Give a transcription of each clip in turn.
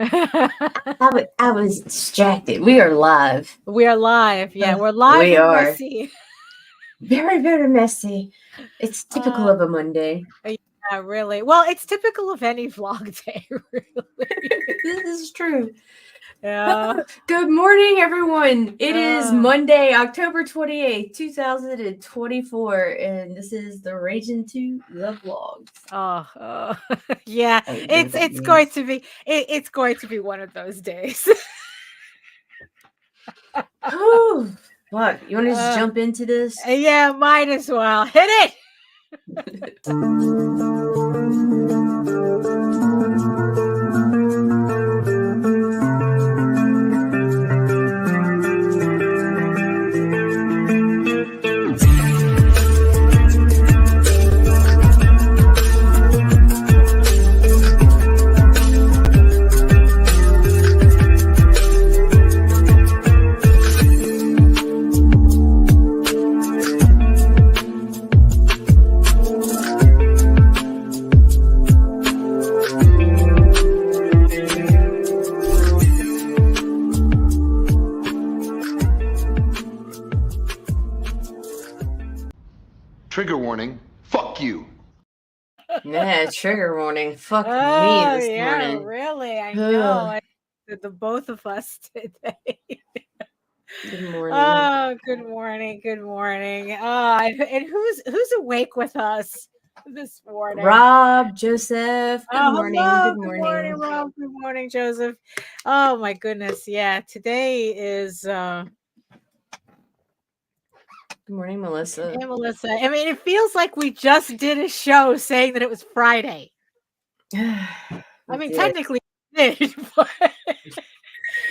I was distracted. We are live. We are live. Yeah, we're live We and are. messy. Very, very messy. It's typical of a Monday. Yeah, really. Well, it's typical of any vlog day, really. This is true. Yeah. Good morning, everyone. It is Monday, October 28th, 2024, and this is the Raging to the Vlogs. Yeah. It's going to be it's going to be one of those days. Oh, fuck. You want to just jump into this? Yeah, might as well. Hit it. Trigger warning, fuck you. Yeah, trigger warning. Fuck me this morning. Really, I know. The both of us today. Good morning. Oh, good morning. Good morning. And who's awake with us this morning? Rob, Joseph. Good morning. Hello. Good morning. Good morning, Rob. Good morning, Joseph. Oh my goodness. Yeah, today is Good morning, Melissa. Hey, Melissa. I mean, it feels like we just did a show saying that it was Friday. I mean, technically we did, but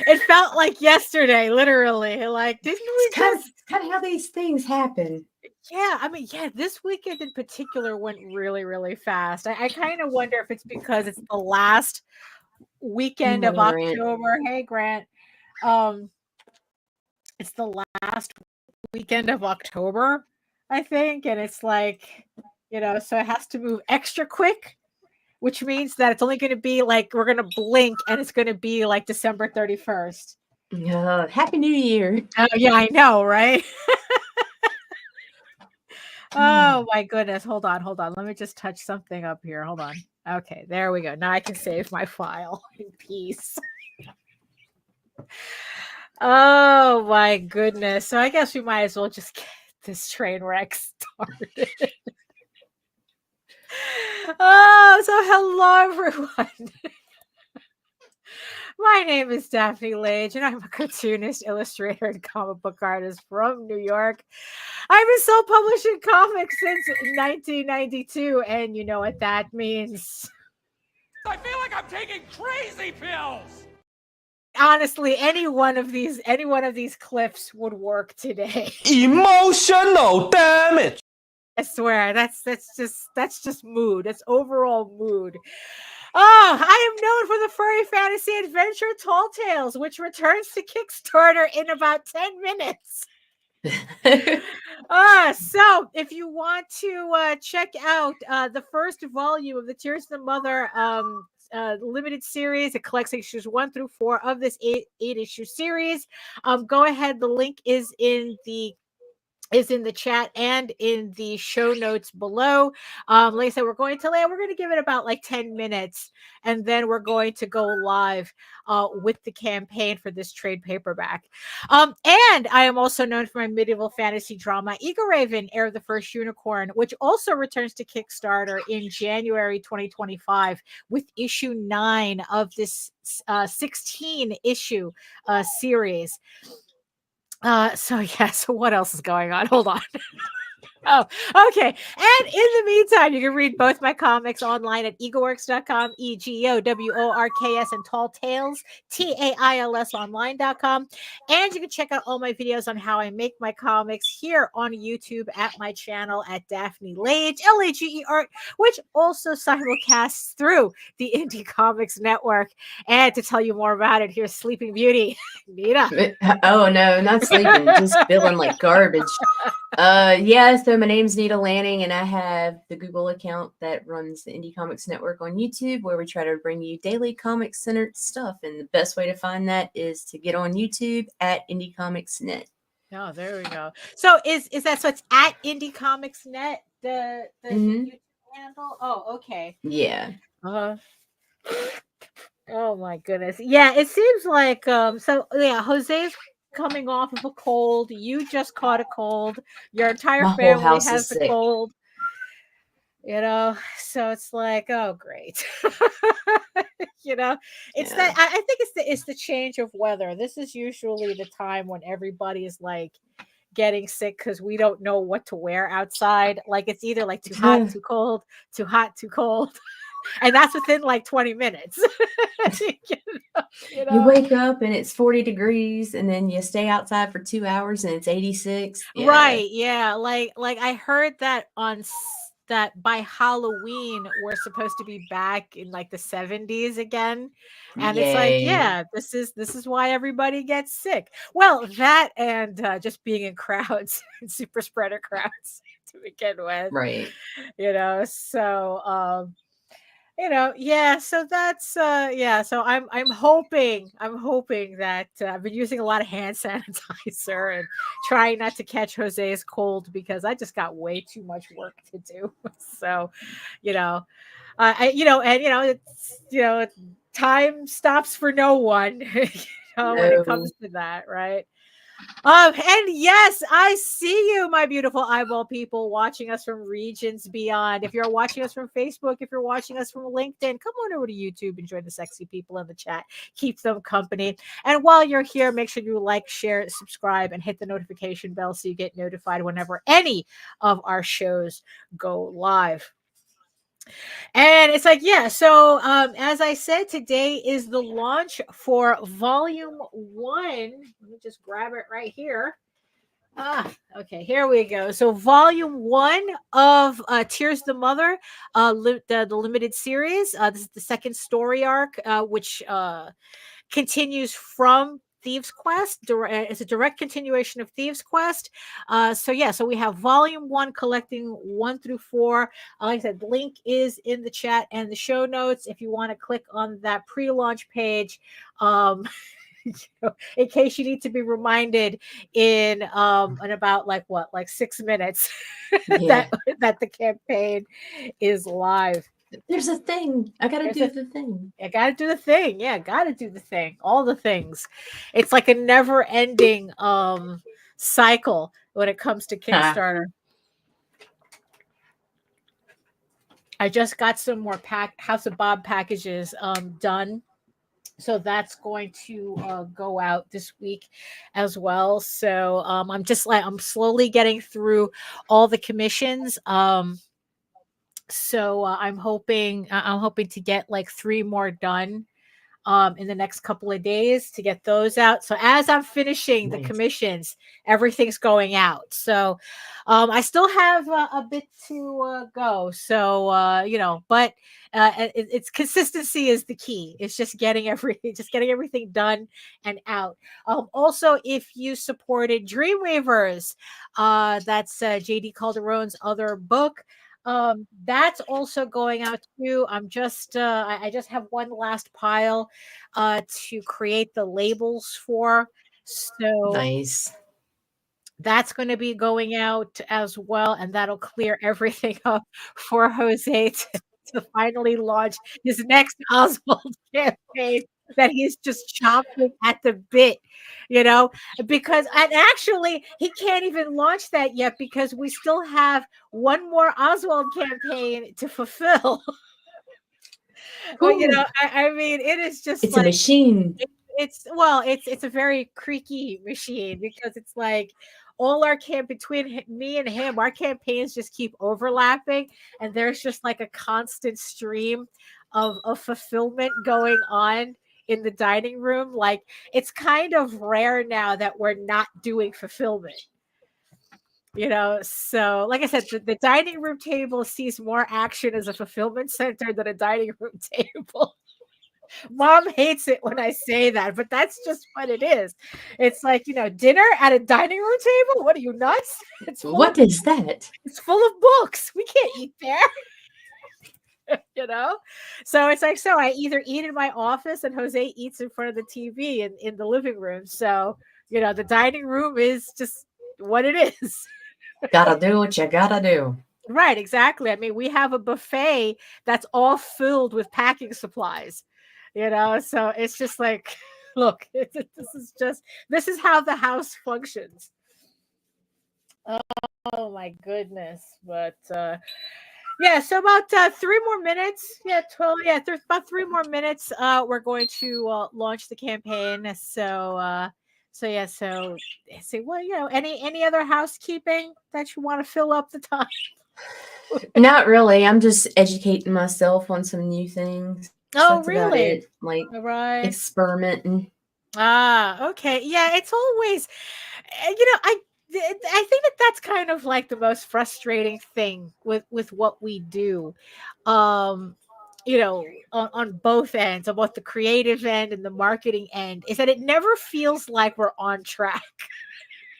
it felt like yesterday, literally. Like, didn't we? It's kind of how these things happen. Yeah, I mean, yeah, this weekend in particular went really, really fast. I kind of wonder if it's because it's the last weekend of October. Hey, Grant. It's the last weekend of October, I think, and it's like, so it has to move extra quick, which means that it's only going to be like we're going to blink and it's going to be like December 31st. Happy New Year. Oh, yeah, I know, right? Oh my goodness. Hold on. Let me just touch something up here. Hold on. Okay, there we go. Now I can save my file in peace. Oh my goodness. So I guess we might as well just get this train wreck started. So hello everyone. My name is Daphne Lage, and I'm a cartoonist, illustrator, and comic book artist from New York. I've been self-publishing comics since 1992, and you know what that means. I feel like I'm taking crazy pills. Honestly, any one of these clips would work today. Emotional damage. I swear, that's just mood. That's overall mood. I am known for the furry fantasy adventure Tall Tales, which returns to Kickstarter in about 10 minutes. So if you want to check out the first volume of the Tears of the Mother limited series, it collects issues 1 through 4 of this eight issue series. Go ahead. The link is in the chat and in the show notes below. Like I said, we're going to give it about like 10 minutes, and then we're going to go live with the campaign for this trade paperback. And I am also known for my medieval fantasy drama, Eagle Raven, Heir of the First Unicorn, which also returns to Kickstarter in January 2025 with issue 9 of this 16 issue series. So what else is going on? Hold on. Oh, okay. And in the meantime, you can read both my comics online at egoworks.com, EGOWORKS, and Tall Tales, TAILS online.com. And you can check out all my videos on how I make my comics here on YouTube at my channel at Daphne Lage, LAGE, which also simulcasts through the Indie Comics Network. And to tell you more about it, here's Sleeping Beauty, Nita. Oh, no, not sleeping, just feeling like garbage. Yeah, so my name's Nita Lanning, and I have the Google account that runs the Indie Comics Network on YouTube, where we try to bring you daily comics centered stuff. And the best way to find that is to get on YouTube at Indie Comics Net. Oh, there we go. So is that so? It's at Indie Comics Net, the YouTube handle. Oh, okay. Yeah. Oh my goodness. Yeah, it seems like so yeah, Jose's coming off of a cold. You just caught a cold. Your entire My whole family house has is the sick. cold. So it's like, oh great. It's that I think it's the change of weather. This is usually the time when everybody is like getting sick because we don't know what to wear outside. Like it's either like too hot, too cold, too hot, too cold. And that's within like 20 minutes. You wake up and it's 40 degrees, and then you stay outside for 2 hours and it's 86. Yeah. Right. Yeah. Like I heard that that by Halloween we're supposed to be back in like the 70s again. And it's like, Yay. yeah, this is why everybody gets sick. Well, that and just being in crowds, super spreader crowds to begin with. Right. So yeah, so that's so I'm hoping that I've been using a lot of hand sanitizer and trying not to catch Jose's cold because I just got way too much work to do. So it's time stops for no one when it comes to that, right? And yes, I see you, my beautiful eyeball people watching us from regions beyond. If you're watching us from Facebook, if you're watching us from LinkedIn, come on over to YouTube and join the sexy people in the chat. Keep them company. And while you're here, make sure you like, share, subscribe, and hit the notification bell so you get notified whenever any of our shows go live. And it's like, yeah, so as I said, today is the launch for Volume 1. Let me just grab it right here. Okay, here we go. So Volume 1 of Tears the Mother, the limited series. This is the second story arc, which continues from Thieves Quest. It's a direct continuation of Thieves Quest. So we have Volume 1 collecting 1 through 4. Like I said, the link is in the chat and the show notes if you want to click on that pre-launch page. In case you need to be reminded in about like 6 minutes that the campaign is live. There's a thing. I gotta do the thing. I gotta do the thing. Yeah, gotta do the thing. All the things. It's like a never-ending cycle when it comes to Kickstarter. I just got some more House of Bob packages done. So that's going to go out this week as well. So I'm slowly getting through all the commissions. So I'm hoping to get like 3 more done in the next couple of days to get those out. So as I'm finishing the commissions, everything's going out. So I still have a bit to go. So but it's consistency is the key. It's just getting everything done and out. Also, if you supported Dreamweavers, that's JD Calderon's other book. That's also going out too. I'm just I just have one last pile to create the labels for. So nice. That's going to be going out as well, and that'll clear everything up for Jose to finally launch his next Oswald campaign that he's just chomping at the bit, because and actually he can't even launch that yet because we still have one more Oswald campaign to fulfill. But I mean, it is just it's like, a machine. It's a very creaky machine because it's like all our between me and him, our campaigns just keep overlapping, and there's just like a constant stream of fulfillment going on in the dining room. Like it's kind of rare now that we're not doing fulfillment. So like I said, the dining room table sees more action as a fulfillment center than a dining room table. Mom hates it when I say that, but that's just what it is. It's like, dinner at a dining room table. What are you nuts? What is that? It's full of books. We can't eat there. So it's like, so I either eat in my office and Jose eats in front of the TV in the living room. So, the dining room is just what it is. Gotta do what you gotta do. Right, exactly. I mean, we have a buffet that's all filled with packing supplies, so it's just like, look, this is how the house functions. Oh my goodness. But yeah, so about 3 more minutes. Yeah, 12. Yeah, there's about 3 more minutes. We're going to launch the campaign. So well, any other housekeeping that you want to fill up the time? Not really. I'm just educating myself on some new things. Oh, That's about really? it. Like Right. experimenting. Okay. Yeah, it's always, I think that's kind of like the most frustrating thing with what we do. On both ends, on both the creative end and the marketing end, is that it never feels like we're on track.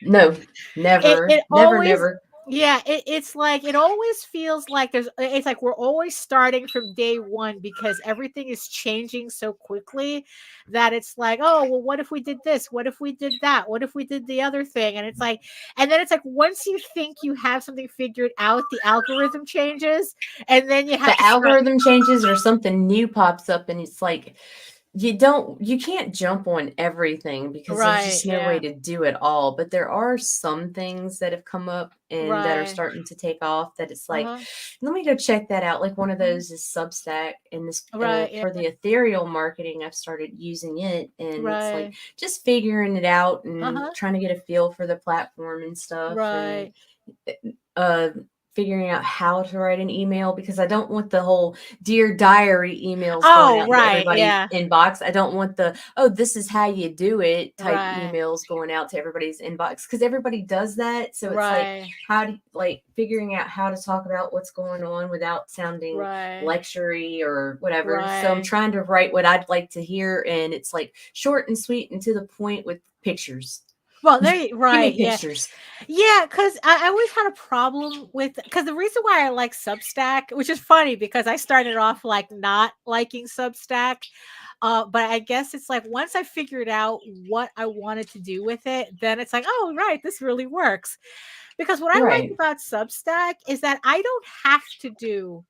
No, never. It Never, always, never. yeah, it's like it always feels like it's like we're always starting from day one because everything is changing so quickly that it's like, oh, well, what if we did this? What if we did that? What if we did the other thing? And it's like, and then it's like once you think you have something figured out, the algorithm changes, and then you have The algorithm changes or something new pops up, and it's like you can't jump on everything because there's just no way to do it all. But there are some things that have come up and that are starting to take off that it's like, let me go check that out. Like one of those is Substack, and this for the ethereal marketing, I've started using it, and it's like just figuring it out and trying to get a feel for the platform and stuff. And, figuring out how to write an email, because I don't want the whole Dear Diary emails going out to everybody's inbox. I don't want the, oh, this is how you do it type emails going out to everybody's inbox, because everybody does that. So it's like, how do figuring out how to talk about what's going on without sounding lectury or whatever. So I'm trying to write what I'd like to hear, and it's like short and sweet and to the point with pictures. Well, there, right, Give me pictures. Yeah, because I always had a problem with, because the reason why I like Substack, which is funny because I started off like not liking Substack, but I guess it's like once I figured out what I wanted to do with it, then it's like, oh, right, this really works. Because what I like about Substack is that I don't have to do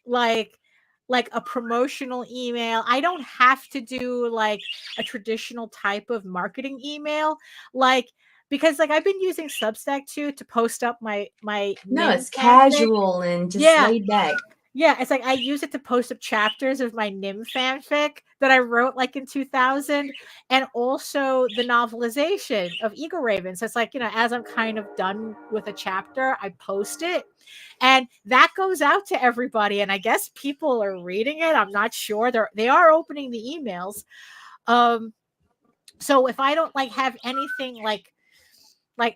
like a promotional email. I don't have to do like a traditional type of marketing email, because I've been using Substack too to post up my no, it's casual and just laid back. Yeah, it's like I use it to post up chapters of my Nim fanfic that I wrote in 2000, and also the novelization of Eagle Raven. So it's like, as I'm kind of done with a chapter, I post it, and that goes out to everybody. And I guess people are reading it. I'm not sure. They are opening the emails. So if I don't have anything I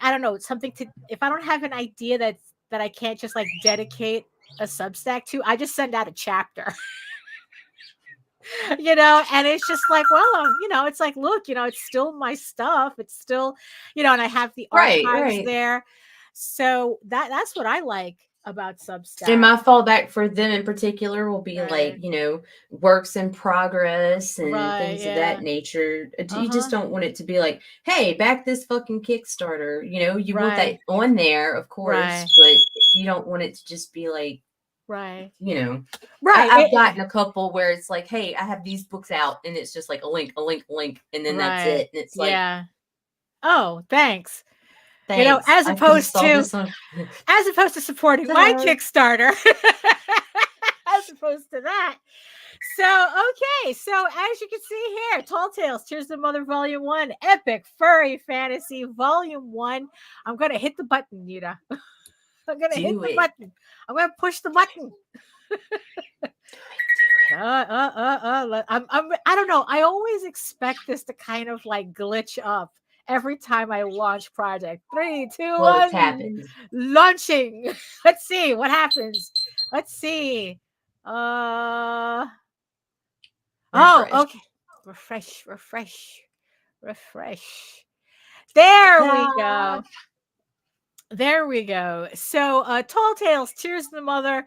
don't know, something to, if I don't have an idea that I can't just dedicate a Substack to, I just send out a chapter. And it's just well, it's like, look, it's still my stuff, it's still, and I have the archives there. So that's what I like about Substack. And my fallback for them in particular will be works in progress and things of that nature. You just don't want it to be like, hey, back this fucking Kickstarter. You want that on there, of course, but you don't want it to just be like, I've gotten a couple where it's like, hey, I have these books out, and it's just like a link, and then that's it. And it's like, oh, thanks. As opposed to supporting my Kickstarter, as opposed to that. So, okay. So as you can see here, Tall Tales, Tears of the Mother, Volume 1, Epic Furry Fantasy, Volume 1. I'm going to hit the button, Nita. I'm going to hit the button. I'm going to push the button. I don't know. I always expect this to kind of glitch up every time I launch project. 3, 2, 1. Launching. Let's see what happens. Let's see. Oh, Refresh. okay. Refresh. There we Ah. go. There we go. So, Tall Tales, Tears of the Mother,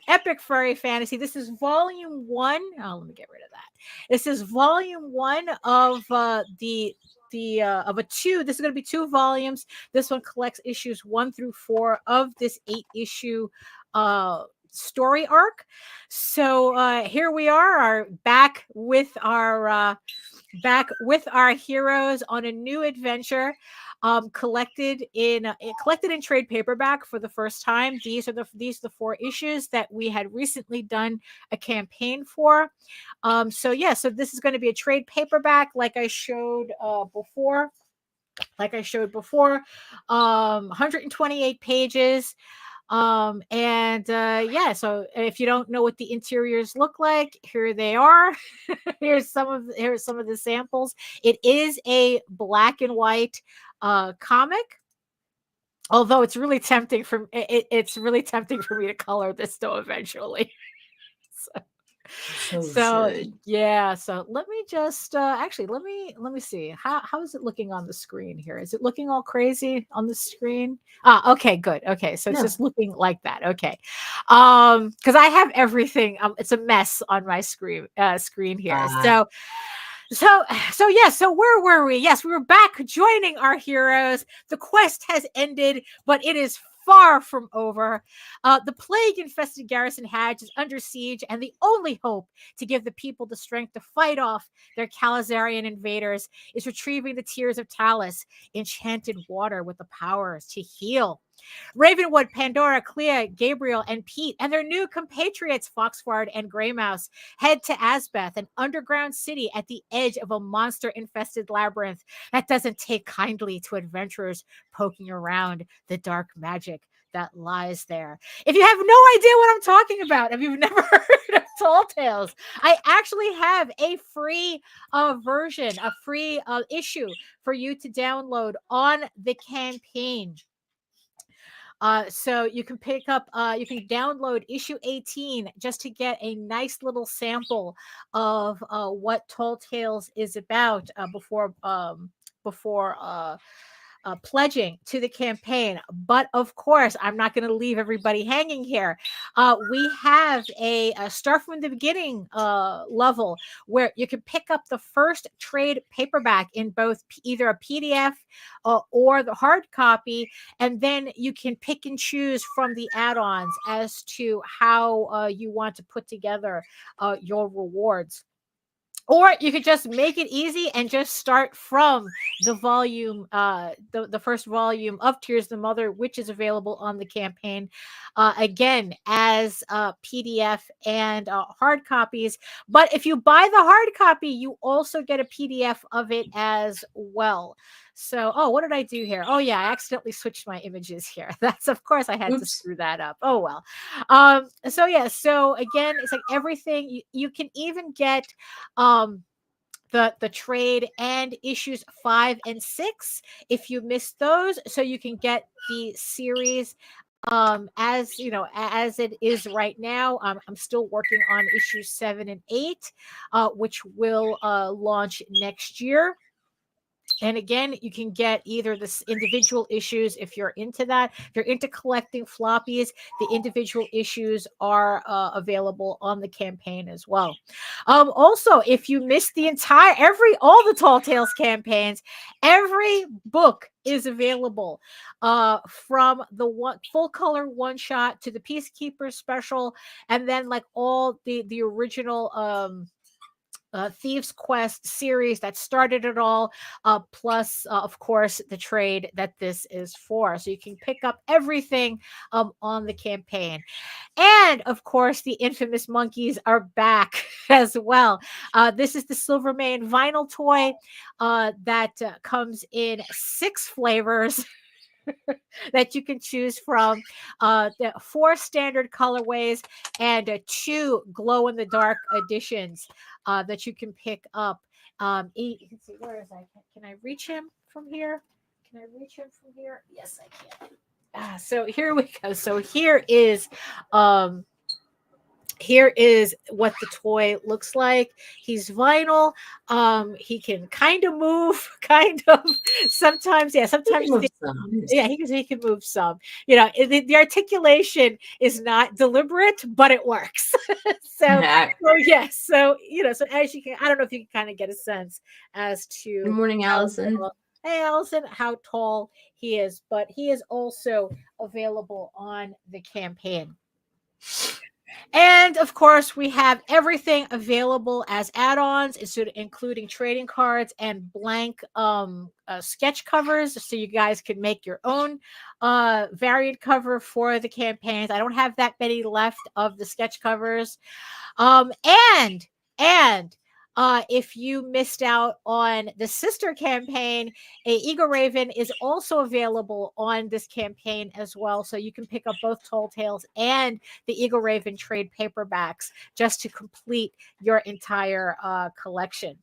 Epic Furry Fantasy. This is volume 1. Oh, let me get rid of that. This is volume 1 of the of a 2. This is going to be 2 volumes. This one collects issues 1 through 4 of this 8-issue story arc. So, here we are back with our heroes on a new adventure, collected in trade paperback for the first time. These are the 4 issues that we had recently done a campaign for. So this is going to be a trade paperback, like I showed before. 128 pages. So if you don't know what the interiors look like, here they are. here's some of the samples. It is a black and white comic, although it's really tempting it's really tempting for me to color this though eventually. So let me just actually let me see how is it looking on the screen here. Is it looking all crazy on the screen? Okay, good. Okay, so it's just looking like that. Okay, because I have everything, it's a mess on my screen here. So where were we? Yes, we were back joining our heroes. The quest has ended, but it is far from over. The plague-infested Garrison Hatch is under siege, and the only hope to give the people the strength to fight off their Calazarian invaders is retrieving the Tears of Talus, enchanted water with the powers to heal. Ravenwood, Pandora, Clea, Gabriel, and Pete, and their new compatriots, Foxfard and Greymouse, head to Asbeth, an underground city at the edge of a monster-infested labyrinth that doesn't take kindly to adventurers poking around the dark magic that lies there. If you have no idea what I'm talking about, if you've never heard of Tall Tales, I actually have a free version, a free issue for you to download on the campaign. So you can you can download issue 18 just to get a nice little sample of what Tall Tales is about before pledging to the campaign. But of course, I'm not going to leave everybody hanging here. We have a start from the beginning level where you can pick up the first trade paperback in both either a PDF or the hard copy, and then you can pick and choose from the add-ons as to how you want to put together your rewards. Or you could just make it easy and just start from the volume, the first volume of Tears of the Mother, which is available on the campaign, again, as PDF and hard copies. But if you buy the hard copy, you also get a PDF of it as well. So, what did I do here? Oh, yeah, I accidentally switched my images here. That's, of course, I had to screw that up. Oh, well. So again, it's like everything. You can even get the trade and issues 5 and 6 if you missed those, so you can get the series as you know, as it is right now. I'm still working on issues 7 and 8, which will launch next year. And again, you can get either the individual issues if you're into that. If you're into collecting floppies, the individual issues are available on the campaign as well. Also, if you missed all the Tall Tales campaigns, every book is available, from the full color one shot to the Peacekeeper special, and then like all the original Thieves Quest series that started it all, plus of course the trade that this is for. So you can pick up everything on the campaign. And of course the infamous monkeys are back as well. This is the Silvermane vinyl toy that comes in 6 flavors that you can choose from, the 4 standard colorways and 2 glow-in-the-dark editions that you can pick up. Let's see, where is I? Can I reach him from here? Yes, I can. So here we go. So here is here is what the toy looks like. He's vinyl. He can kind of move, kind of. Sometimes, yeah. You Sometimes, can move some. yeah. He can move some. The articulation is not deliberate, but it works. so, Yeah. so yes. So as you can, I don't know if you can kind of get a sense as Good to morning, how Allison. tall. Hey, Allison, how tall he is, but he is also available on the campaign. And of course, we have everything available as add-ons, including trading cards and blank sketch covers, so you guys can make your own variant cover for the campaigns. I don't have that many left of the sketch covers. Um, and and if you missed out on the sister campaign, a Eagle Raven is also available on this campaign as well. So you can pick up both Tall Tales and the Eagle Raven trade paperbacks just to complete your entire collection.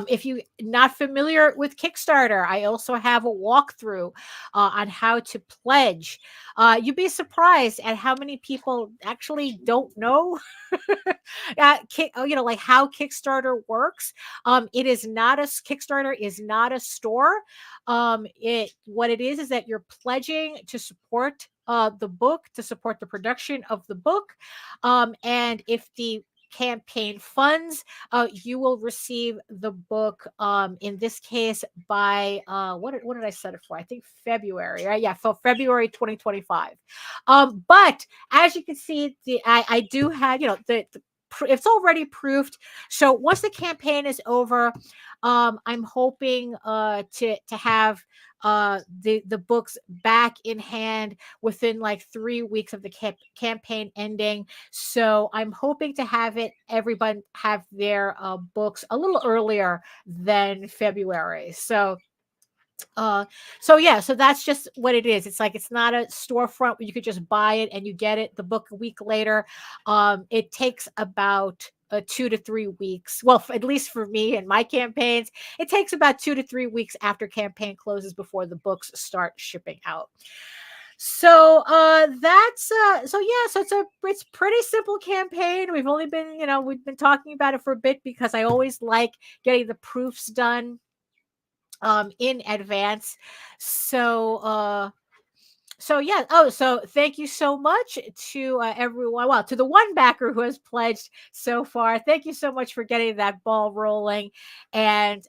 If you're not familiar with Kickstarter, I also have a walkthrough on how to pledge. You'd be surprised at how many people actually don't know, like how Kickstarter works. It is not a Kickstarter is not a store. What it is that you're pledging to support the book, to support the production of the book, and if the campaign funds, you will receive the book, in this case by what did I set it for? I think February, right? Yeah, for February 2025. But as you can see, I do have, it's already proofed. So once the campaign is over, I'm hoping to have the books back in hand within like 3 weeks of the campaign ending. So I'm hoping to have everyone have their books a little earlier than February. So that's just what it is. It's like, it's not a storefront where you could just buy it and you get the book a week later. It takes about 2 to 3 weeks. Well, at least for me and my campaigns, it takes about 2 to 3 weeks after campaign closes before the books start shipping out. So it's pretty simple campaign. We've been talking about it for a bit because I always like getting the proofs done in advance. So yeah. Oh, so thank you so much to everyone. Well, to the one backer who has pledged so far. Thank you so much for getting that ball rolling. And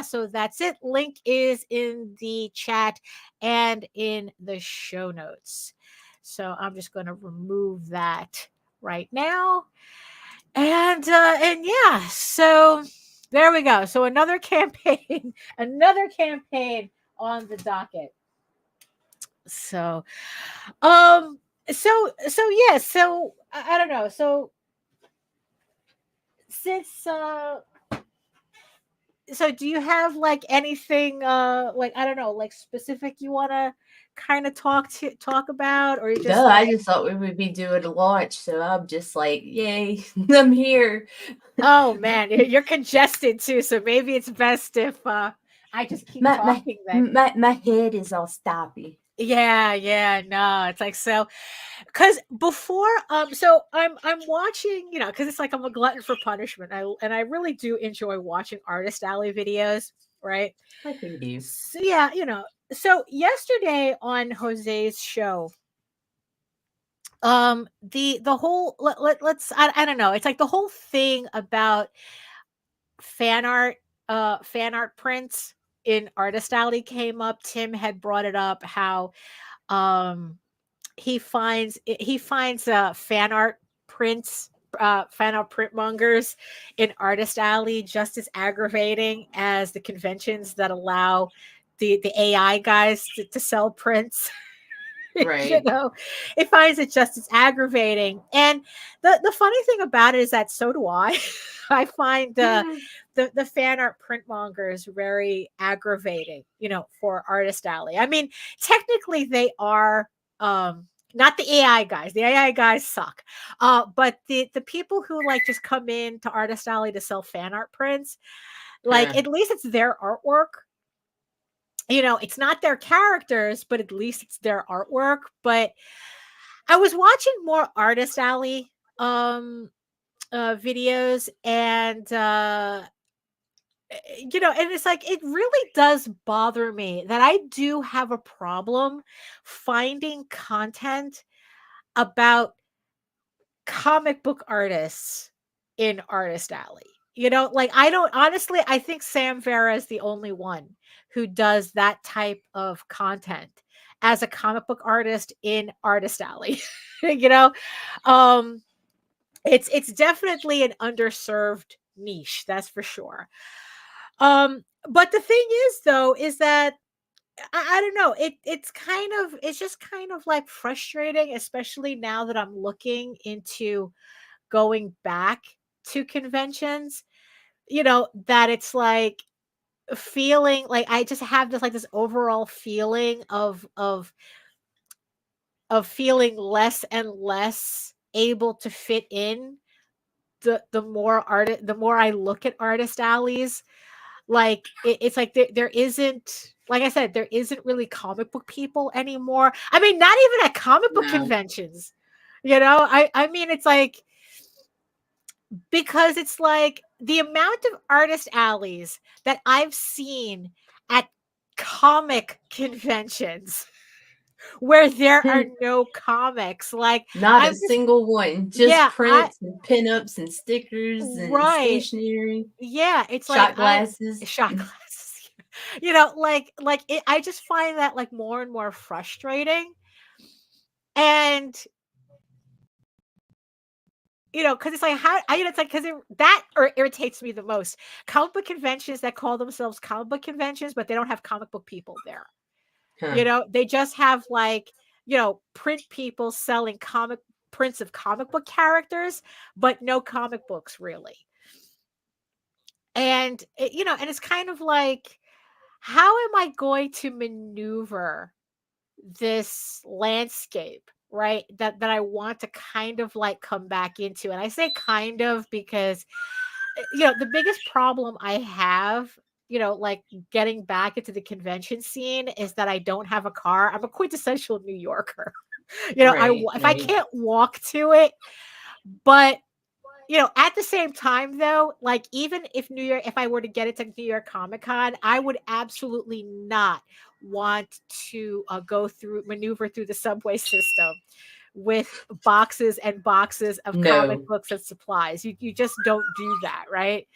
so that's it. Link is in the chat and in the show notes. So I'm just going to remove that right now. And yeah, so there we go. So another campaign on the docket. So I don't know. So since do you have like anything like, I don't know, like specific you want to kind of talk about, or you just No, I just thought we would be doing a launch, so I'm just like, yay, I'm here. Oh man, you're congested too, so maybe it's best if I just keep talking then. My head is all stoppy. Yeah, no, it's like, so because before so I'm watching, because it's like I'm a glutton for punishment. I really do enjoy watching Artist Alley videos, right? I think you. So yeah, so yesterday on Jose's show, the whole let's I don't know, it's like the whole thing about fan art prints in Artist Alley came up. Tim had brought it up, how he finds fan art prints, fan art print mongers in Artist Alley just as aggravating as the conventions that allow the AI guys to sell prints. Right. It finds it just as aggravating. And the funny thing about it is that so do I. I find the fan art print mongers very aggravating, for Artist Alley. I mean, technically they are not the AI guys. The AI guys suck. But the people who like just come in to Artist Alley to sell fan art prints, like at least it's their artwork. It's not their characters, but at least it's their artwork. But I was watching more Artist Alley videos, and and it's like it really does bother me that I do have a problem finding content about comic book artists in Artist Alley. Like I don't honestly, I think Sam Vera is the only one who does that type of content as a comic book artist in Artist Alley. you know, um, it's definitely an underserved niche, that's for sure. But the thing is, though, is that I don't know. It's just kind of like frustrating, especially now that I'm looking into going back to conventions, that it's like feeling like I just have this overall feeling of feeling less and less able to fit in the more I look at artist alleys. Like it's like there isn't, like I said, there isn't really comic book people anymore. I mean, not even at comic book No. conventions. I mean, it's like, because it's like the amount of artist alleys that I've seen at comic conventions where there are no comics. Like Not I'm a just, single one. Just yeah, prints and pinups and stickers and right. stationery, Yeah, it's like shot glasses. shot glasses. I just find that like more and more frustrating. And because it's like how it's like because that irritates me the most. Comic book conventions that call themselves comic book conventions, but they don't have comic book people there. Huh. They just have like print people selling comic prints of comic book characters, but no comic books really. And and it's kind of like, how am I going to maneuver this landscape, right? That I want to kind of like come back into. And I say kind of because the biggest problem I have, like getting back into the convention scene, is that I don't have a car. I'm a quintessential New Yorker. Right, If I right. can't walk to it, but at the same time, though, like even if I were to get it to New York Comic Con, I would absolutely not want to maneuver through the subway system with boxes and boxes of comic No. books and supplies. You just don't do that, right?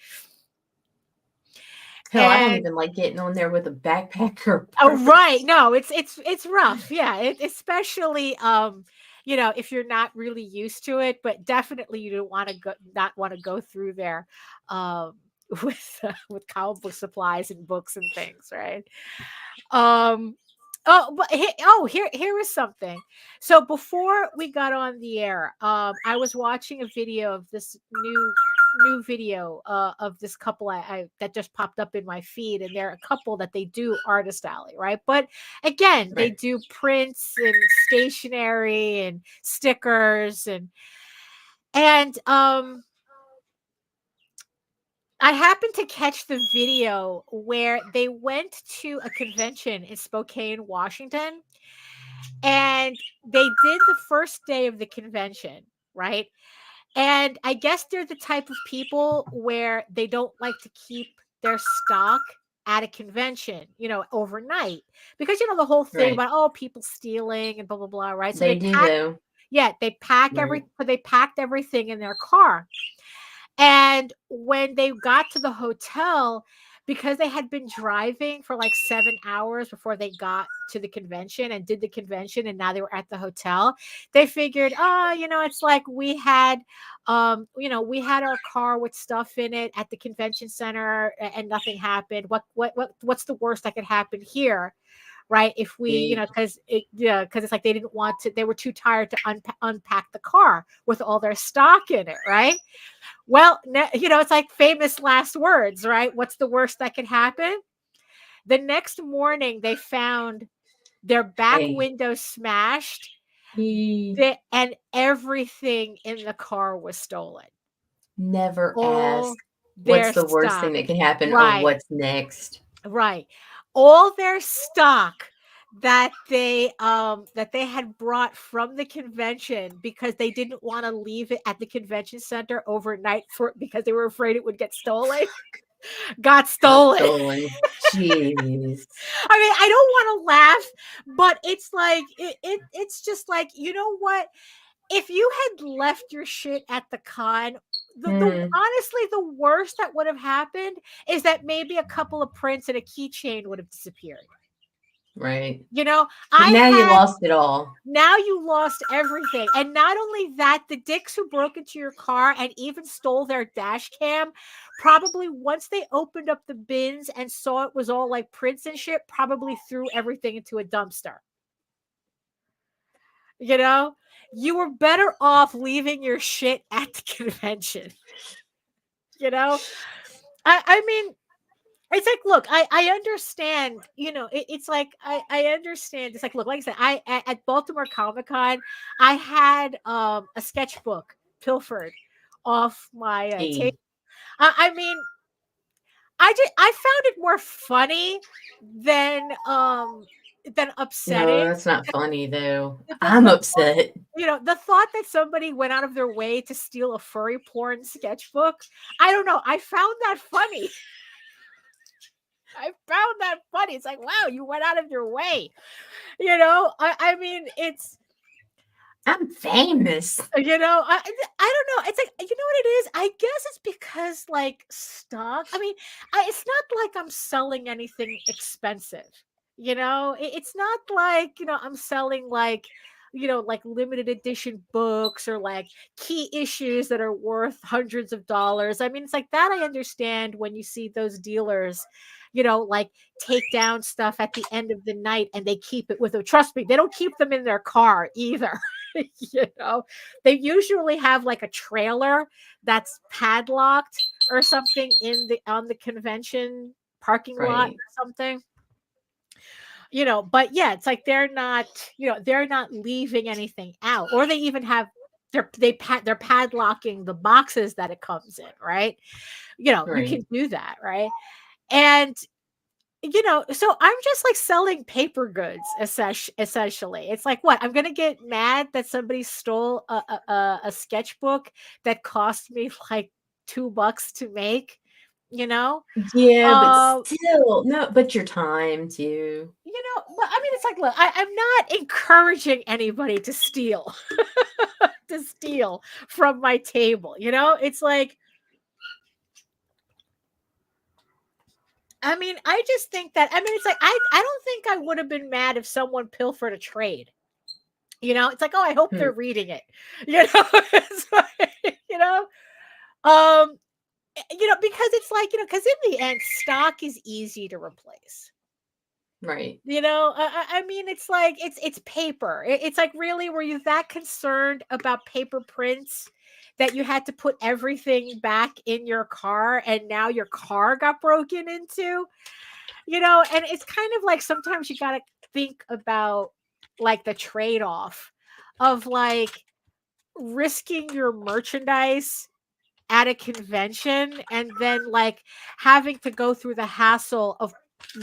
Hell, I don't And even like getting on there with a backpack or a oh, right. purse. No, it's rough. Yeah, especially if you're not really used to it, but definitely you don't want to not want to go through there with comic book supplies and books and things, right? Um but here is something. So before we got on the air, I was watching a video of this new video of this couple I that just popped up in my feed, and they're a couple that they do Artist Alley, right? But again, they Right. do prints and stationery and stickers, and I happened to catch the video where they went to a convention in Spokane, Washington, and they did the first day of the convention, right? And I guess they're the type of people where they don't like to keep their stock at a convention, overnight, because the whole thing Right. about, oh, people stealing and blah blah blah, right? So They do though. Right. they packed everything in their car. And when they got to the hotel, because they had been driving for like 7 hours before they got to the convention and did the convention, and now they were at the hotel, they figured, oh, it's like we had our car with stuff in it at the convention center, and nothing happened. What's the worst that could happen here? Right? If we, They- because it's like they were too tired to unpack the car with all their stock in it, right? Well, it's like famous last words, right? What's the worst that could happen? The next morning, they found their back Hey. window smashed, He and everything in the car was stolen. never All asked what's their the worst stock. thing that can happen or Right. what's next. Right. All their stock that they had brought from the convention because they didn't want to leave it at the convention center overnight because they were afraid it would get stolen. Got stolen. Stolen. Jeez. I mean, I don't want to laugh, but it's like it's just like, you know what? If you had left your shit at the con, honestly, the worst that would have happened is that maybe a couple of prints and a keychain would have disappeared. Right. You know, you lost it all. Now you lost everything. And not only that, the dicks who broke into your car and even stole their dash cam, probably once they opened up the bins and saw it was all like prints and shit, probably threw everything into a dumpster. You know, you were better off leaving your shit at the convention. You know, I mean, it's like, look, I understand, you know, it's like, I understand. It's like, look, like I said, at Baltimore Comic-Con, I had a sketchbook pilfered off my table. I mean, I found it more funny than upsetting. No, that's not funny though. I'm upset. You know, the thought that somebody went out of their way to steal a furry porn sketchbook, I don't know. I found that funny. I found that funny. It's like, wow, you went out of your way. You know, I mean, I'm famous. You know, I don't know. It's like, you know what it is? I guess it's because like stock. I mean, it's not like I'm selling anything expensive. You know, it's not like, you know, I'm selling like, you know, like limited edition books or like key issues that are worth hundreds of dollars. I mean, it's like that. I understand when you see those dealers, you know, like take down stuff at the end of the night and they keep it with them. Trust me, they don't keep them in their car either. You know, they usually have like a trailer that's padlocked or something on the convention parking lot or something. You know, but yeah, it's like they're not leaving anything out, or they even have they're padlocking the boxes that it comes in, right? You know, you can do that, right? And you know, so I'm just like selling paper goods essentially. It's like, what, I'm gonna get mad that somebody stole a sketchbook that cost me like $2 to make, you know? Yeah, but still, no, but your time too. You know, but I mean, it's like, look, I'm not encouraging anybody to steal, to steal from my table. You know, it's like, I mean, I just think that, I mean, it's like, I don't think I would have been mad if someone pilfered a trade. You know, it's like, oh, I hope they're reading it. You know, it's like, you know, because it's like, you know, because in the end, stock is easy to replace. Right. You know, I mean, it's like, it's paper. It's like, really, were you that concerned about paper prints that you had to put everything back in your car and now your car got broken into? You know, and it's kind of like sometimes you got to think about like the trade-off of like risking your merchandise at a convention and then like having to go through the hassle of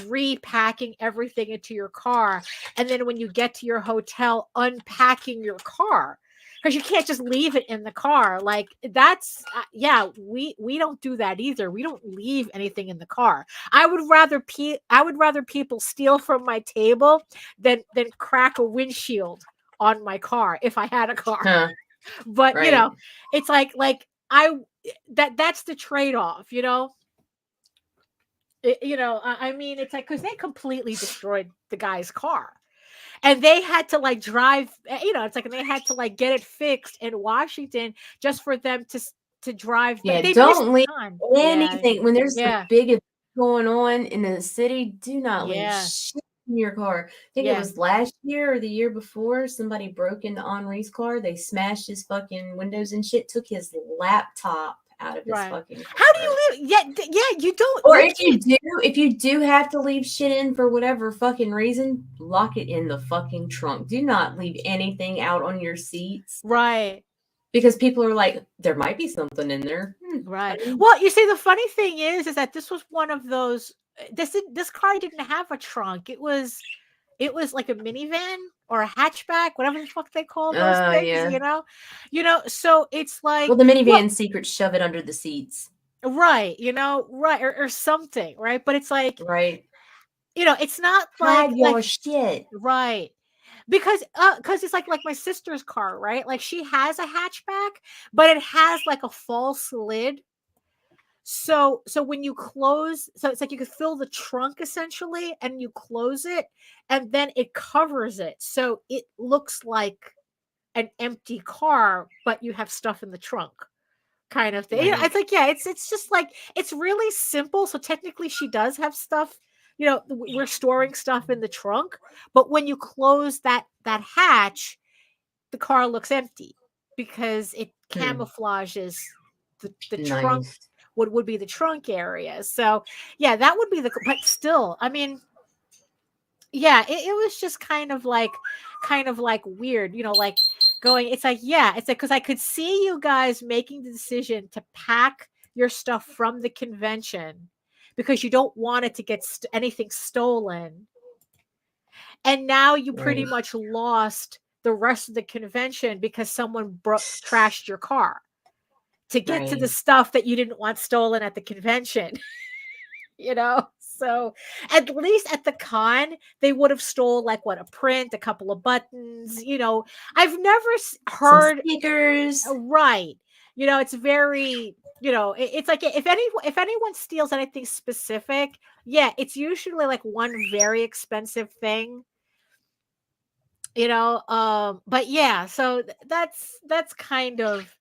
repacking everything into your car, and then when you get to your hotel, unpacking your car, because you can't just leave it in the car. Like that's we don't do that either. We don't leave anything in the car. I would rather people steal from my table than crack a windshield on my car if I had a car. But you know, it's like that's the trade-off, you know. You know, I mean, it's like, because they completely destroyed the guy's car and they had to like drive, you know, it's like, and they had to like get it fixed in Washington just for them to drive. Yeah, don't leave anything when there's a big event going on in the city. Do not leave shit in your car. I think it was last year or the year before, somebody broke into Henri's car. They smashed his fucking windows and shit, took his laptop out of his fucking car. How do you leave? Yeah, you don't. Or if you do have to leave shit in for whatever fucking reason, lock it in the fucking trunk. Do not leave anything out on your seats. Right. Because people are like, there might be something in there. Right. Well, you see, the funny thing is that this was one of those. This car didn't have a trunk. It was it was like a minivan or a hatchback, whatever the fuck they call those things, Yeah. So it's like, Well, the minivan secrets shove it under the seats, right, right, or something, right? But it's like, right? it's not Hide like your shit. right. Because it's like my sister's car, right? Like she has a hatchback, but it has like a false lid. So when you close, so it's like you could fill the trunk essentially, and you close it, and then it covers it, so it looks like an empty car, but you have stuff in the trunk, kind of thing. Right. It's like, yeah, it's just like, it's really simple. So technically, she does have stuff. We're storing stuff in the trunk, but when you close that hatch, the car looks empty because it camouflages the trunk. Nice. What would be the trunk area. So yeah, that would be but still, I mean, yeah, it was just kind of like weird, like going, it's like, yeah, it's like, because I could see you guys making the decision to pack your stuff from the convention because you don't want it to get anything stolen. And now you pretty much lost the rest of the convention because someone trashed your car to get to the stuff that you didn't want stolen at the convention. So at least at the con, they would have stole like a print, a couple of buttons, I've never heard some stickers. Right. It's very, it's like, if anyone steals anything specific, yeah, it's usually like one very expensive thing. But yeah, so that's kind of,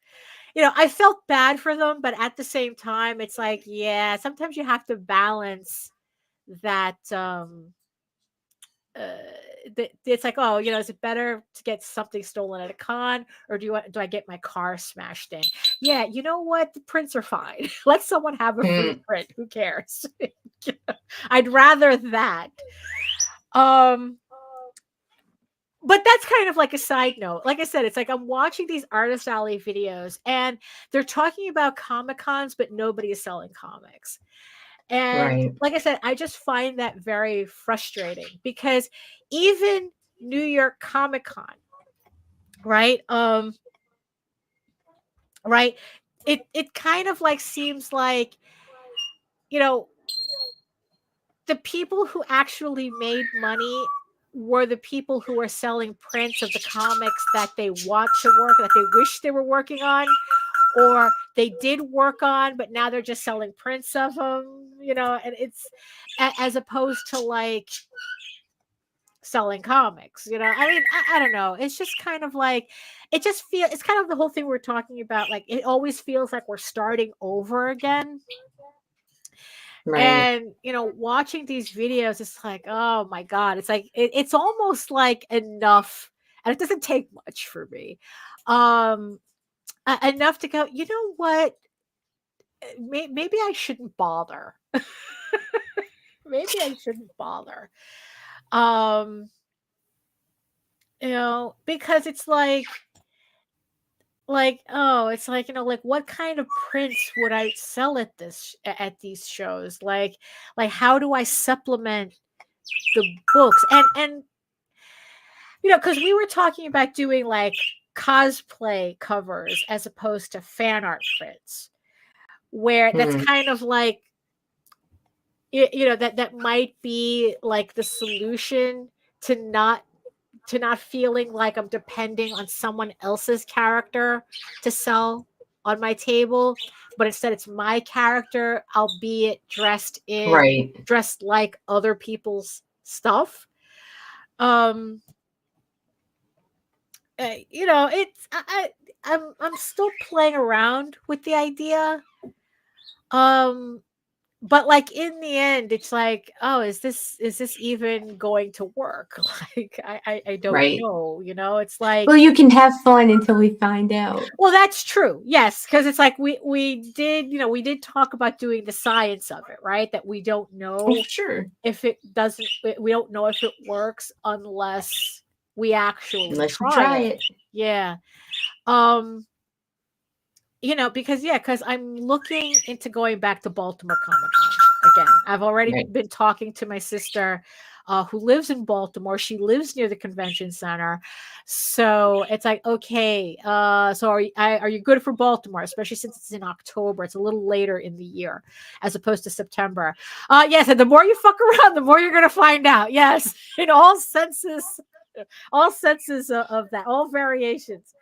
I felt bad for them, but at the same time, it's like, yeah, sometimes you have to balance that. It's like, oh, is it better to get something stolen at a con, or do I get my car smashed in? Yeah, you know what? The prints are fine. Let someone have a free print. Who cares? I'd rather that. But that's kind of like a side note. Like I said, it's like I'm watching these Artist Alley videos and they're talking about Comic-Cons, but nobody is selling comics. And like I said, I just find that very frustrating because even New York Comic Con, right? Right. It kind of like seems like, the people who actually made money were the people who are selling prints of the comics that they want to work, that they wish they were working on, or they did work on, but now they're just selling prints of them, and it's as opposed to like selling comics, I mean, I don't know. It's just kind of like, it's kind of the whole thing we're talking about. Like, it always feels like we're starting over again. And watching these videos, it's like, oh my god, it's like it's almost like enough, and it doesn't take much for me, enough to go, you know what, maybe I shouldn't bother. Maybe I shouldn't bother, because it's like, oh, it's like, like, what kind of prints would I sell at these shows? Like how do I supplement the books? And because we were talking about doing like cosplay covers as opposed to fan art prints, where that's kind of like, that might be like the solution to not feeling like I'm depending on someone else's character to sell on my table, but instead it's my character, albeit dressed like other people's stuff. It's I'm still playing around with the idea. But like in the end, it's like, oh, is this even going to work? Like, I don't know, it's like, well, you can have fun until we find out. Well, that's true. Yes. Cause it's like, we did talk about doing the science of it, right? That we don't know if it doesn't, we don't know if it works unless we actually try it. Yeah. Because I'm looking into going back to Baltimore Comic Con again. I've already been talking to my sister who lives in Baltimore. She lives near the convention center. So it's like, okay, so are you good for Baltimore, especially since it's in October? It's a little later in the year as opposed to September. Yes, and the more you fuck around, the more you're going to find out. Yes, in all senses of that, all variations.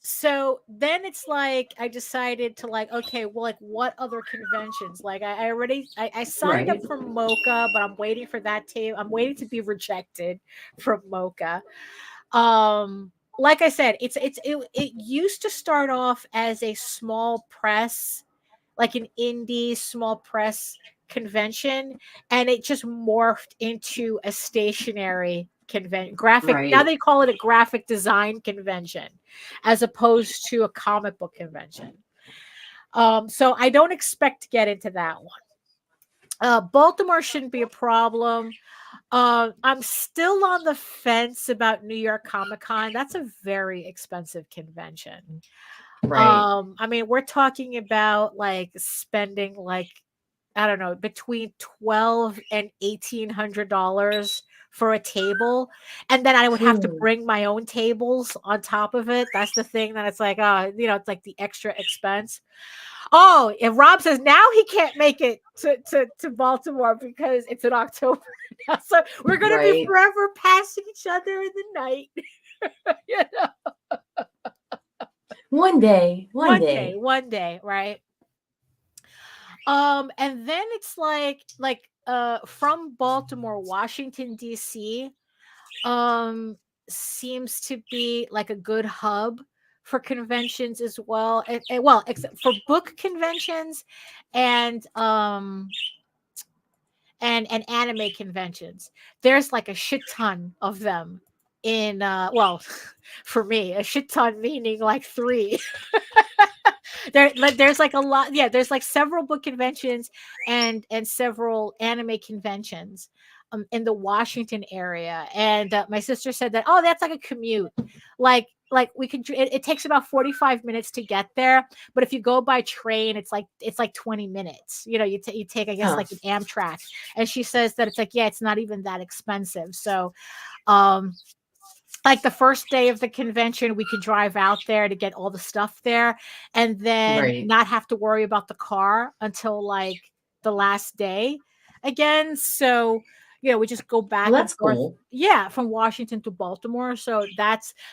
So then it's like I decided to like, okay, well, like what other conventions? Like I signed up Right. for Mocha, but I'm waiting for that tape. I'm waiting to be rejected from Mocha. Like I said, it used to start off as a small press, like an indie small press convention, and it just morphed into a stationary convention. Now Right. they call it a graphic design convention as opposed to a comic book convention. So I don't expect to get into that one. Baltimore shouldn't be a problem. I'm still on the fence about New York Comic Con. That's a very expensive convention. Right. I mean, we're talking about like spending like, I don't know, between $1,200 and $1,800 for a table. And then I would have to Ooh. bring my own tables on top of it. That's the thing that it's like, it's like the extra expense. Oh, and Rob says now he can't make it to Baltimore because it's in October now. So we're gonna be Right. forever passing each other in the night. You know? One day. One day. One day, right? And then it's like from Baltimore, Washington, DC, seems to be like a good hub for conventions as well. Well, except for book conventions and and anime conventions. There's like a shit ton of them in well, for me, a shit ton meaning like 3. There's like a lot. Yeah, there's like several book conventions and several anime conventions in the Washington area. And my sister said that, oh, that's like a commute. Like we could it takes about 45 minutes to get there, but if you go by train it's like 20 minutes. You know, you take I guess Oh. like an Amtrak. And she says that it's like, yeah, it's not even that expensive. So um like the first day of the convention, we could drive out there to get all the stuff there and then Right. not have to worry about the car until like the last day again. So, you know, we just go Well, back and that's forth. cool. Yeah, from Washington to Baltimore. So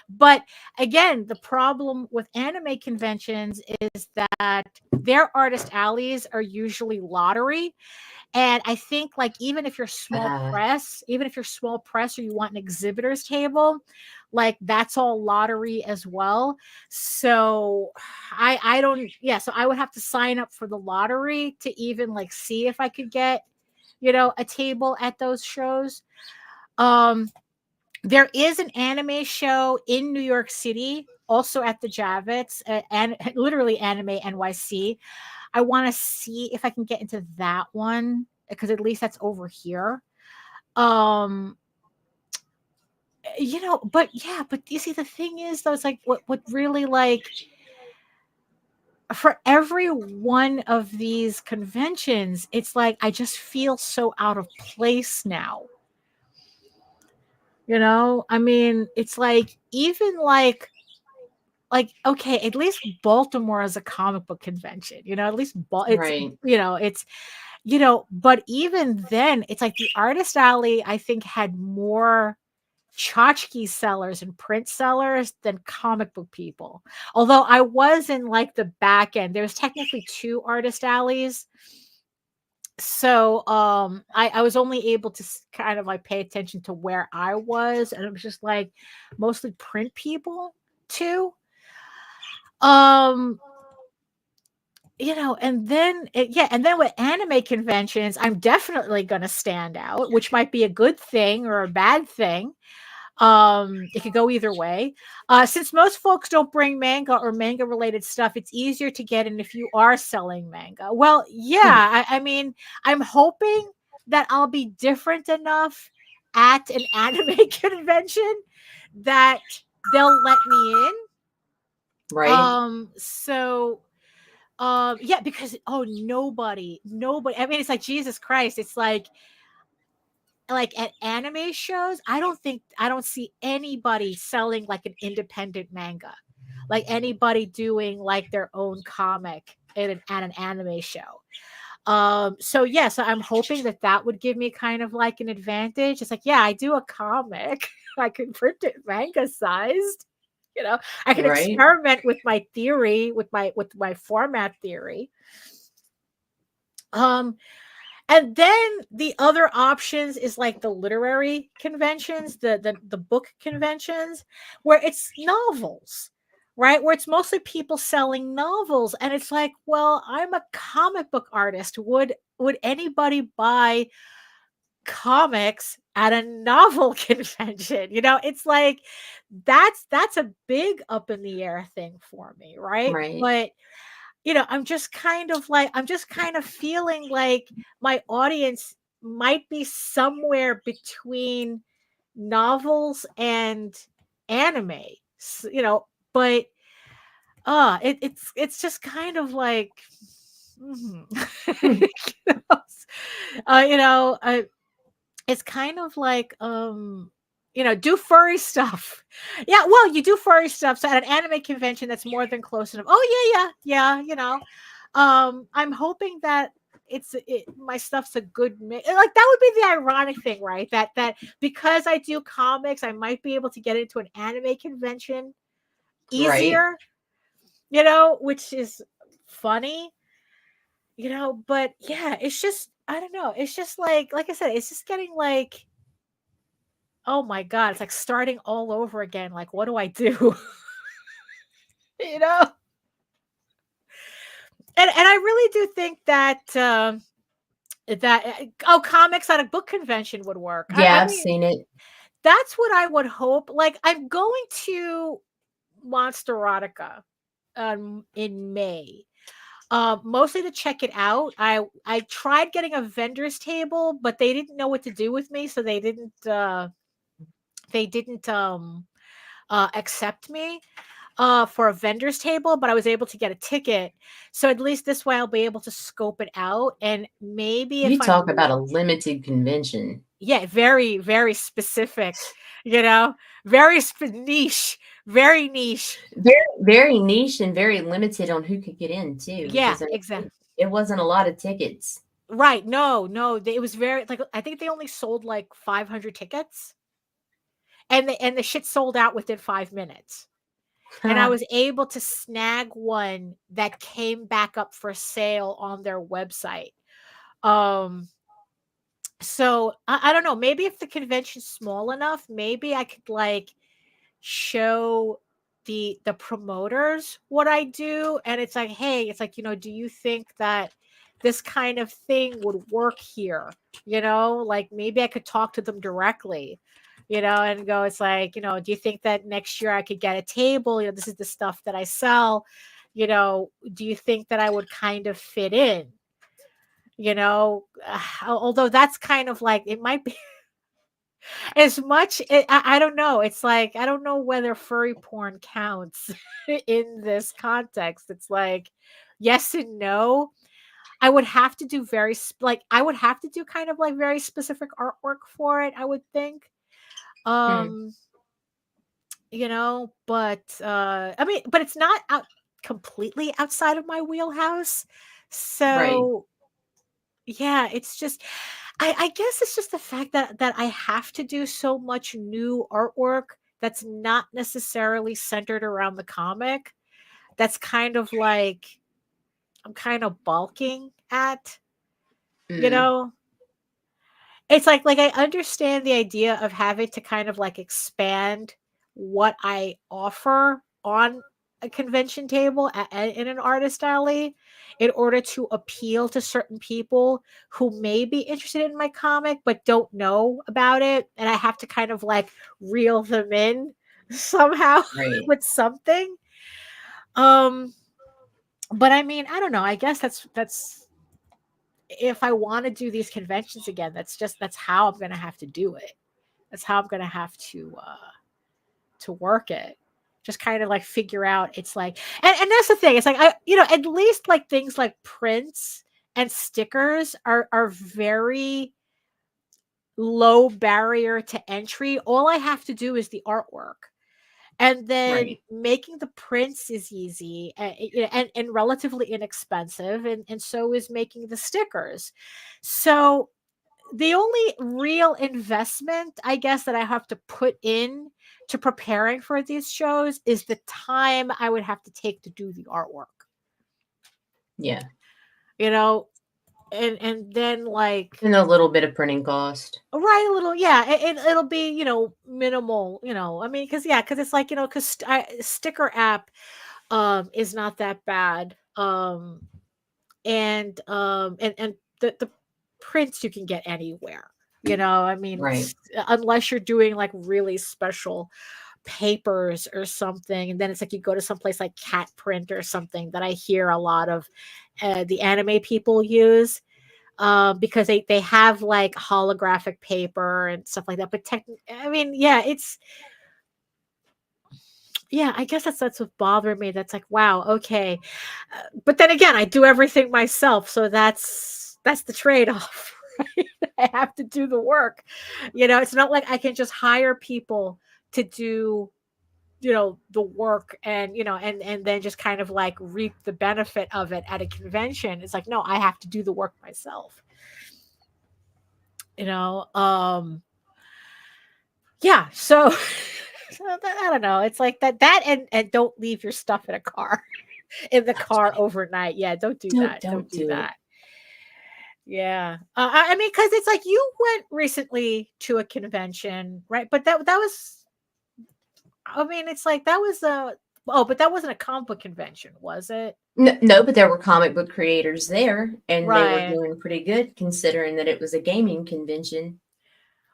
but again, the problem with anime conventions is that their artist alleys are usually lottery. And I think like even if you're small press or you want an exhibitor's table, like that's all lottery as well. So I don't, yeah, so I would have to sign up for the lottery to even like see if I could get, you know, a table at those shows. There is an anime show in New York City, also at the Javits, and literally Anime NYC. I want to see if I can get into that one because at least that's over here. You know, but yeah, but you see, the thing is, though, it's like what really like for every one of these conventions, it's like I just feel so out of place now. You know, I mean, it's like even like okay, at least Baltimore is a comic book convention. You know, at least it's Right. you know it's you know, but even then, it's like the Artist Alley I think had more tchotchke sellers and print sellers than comic book people. Although I was in like the back end, there's technically 2 Artist Alleys. So I was only able to kind of like pay attention to where I was, and it was just like mostly print people too. Um you know, and then and then with anime conventions, I'm definitely going to stand out, which might be a good thing or a bad thing. It could go either way. Since most folks don't bring manga or manga related stuff, it's easier to get in if you are selling manga. Well, yeah, I mean, I'm hoping that I'll be different enough at an anime convention that they'll let me in. Right. So Yeah, because nobody. I mean, it's like Jesus Christ. It's like at anime shows, I don't see anybody selling like an independent manga, like anybody doing like their own comic at an anime show. So yeah, so I'm hoping that that would give me kind of like an advantage. It's like, yeah, I do a comic, I can print it manga sized. I can Right. experiment with my theory, with my format theory. Um, and then the other options is like the literary conventions, the book conventions, where it's novels, right? Where it's mostly people selling novels, and it's like, well, I'm a comic book artist. Would anybody buy comics at a novel convention? It's like that's a big up in the air thing for me, right? Right. But I'm just kind of feeling like my audience might be somewhere between novels and anime, but it's just kind of like, mhm. Hmm. You know, uh, you know, uh, it's kind of like, do furry stuff. Yeah, well, you do furry stuff. So at an anime convention, that's more than close enough. Oh yeah. I'm hoping that my stuff's a good mix. Like that would be the ironic thing, right? That because I do comics, I might be able to get into an anime convention Right. easier, which is funny, but yeah, it's just, I don't know. It's just like I said, it's just getting like, oh my god, it's like starting all over again. Like, what do I do? you know? And I really do think that comics at a book convention would work. Yeah, I I've mean, seen it. that's what I would hope. Like, I'm going to Monsterotica in May. Mostly to check it out. I tried getting a vendor's table, but they didn't know what to do with me, so they didn't accept me for a vendor's table, but I was able to get a ticket. So at least this way I'll be able to scope it out. And maybe You if I'm, talk about a limited convention. yeah, very, very specific, you know, very niche, very niche. Very, very niche and very limited on who could get in too, Yeah, because I exactly. mean, it wasn't a lot of tickets. Right. No, no. It was very, like, I think they only sold like 500 tickets, and the shit sold out within 5 minutes. And I was able to snag one that came back up for sale on their website. Um, so I don't know. Maybe if the convention's small enough, maybe I could like show the promoters what I do, and it's like, hey, it's like, do you think that this kind of thing would work here? Like maybe I could talk to them directly, and go, it's like, do you think that next year I could get a table? This is the stuff that I sell. Do you think that I would kind of fit in? Although that's kind of like, it might be as much, I don't know. It's like, I don't know whether furry porn counts in this context. It's like yes and no. I would have to do I would have to do kind of like very specific artwork for it, I would think. Hmm. Um, but I mean, but it's not completely outside of my wheelhouse. Right. So yeah, it's just, I guess it's just the fact that I have to do so much new artwork that's not necessarily centered around the comic. That's kind of like I'm kind of balking at, you Mm. know. It's like I understand the idea of having to kind of like expand what I offer on a convention table in an artist alley in order to appeal to certain people who may be interested in my comic but don't know about it, and I have to kind of like reel them in somehow Right. with something. Um but I mean, I don't know. I guess that's if I want to do these conventions again, that's how I'm going to have to do it. That's how I'm going to have to work it. just kind of like figure out. It's like, and that's the thing. It's like, at least like things like prints and stickers are very low barrier to entry. All I have to do is the artwork. And then Right. making the prints is easy, and relatively inexpensive, and so is making the stickers. So the only real investment, I guess, that I have to put in to preparing for these shows is the time I would have to take to do the artwork. Yeah. You know, and then like And a little bit of printing cost. right, a little, yeah, it'll be, minimal, I mean, because it's like, because sticker app is not that bad. And the prints you can get anywhere. I mean, Right. unless you're doing like really special papers or something, and then it's like you go to some place like Cat Print or something that I hear a lot of the anime people use, because they have like holographic paper and stuff like that. But I mean, yeah, I guess that's what bothered me. That's like, wow, okay. But then again, I do everything myself, so that's the trade-off. Right? I have to do the work. It's not like I can just hire people to do, the work, and then just kind of like reap the benefit of it at a convention. It's like, no, I have to do the work myself. you know yeah, so I don't know, it's like that, and don't leave your stuff in a car in the That's car right. overnight. Yeah, don't do Don't that, don't don't do do it. that. Yeah, I mean, because it's like you went recently to a convention, right? But that was, I mean, it's like that was a, oh, but that wasn't a comic book convention, was it? No, but there were comic book creators there, and they were Right, doing pretty good considering that it was a gaming convention.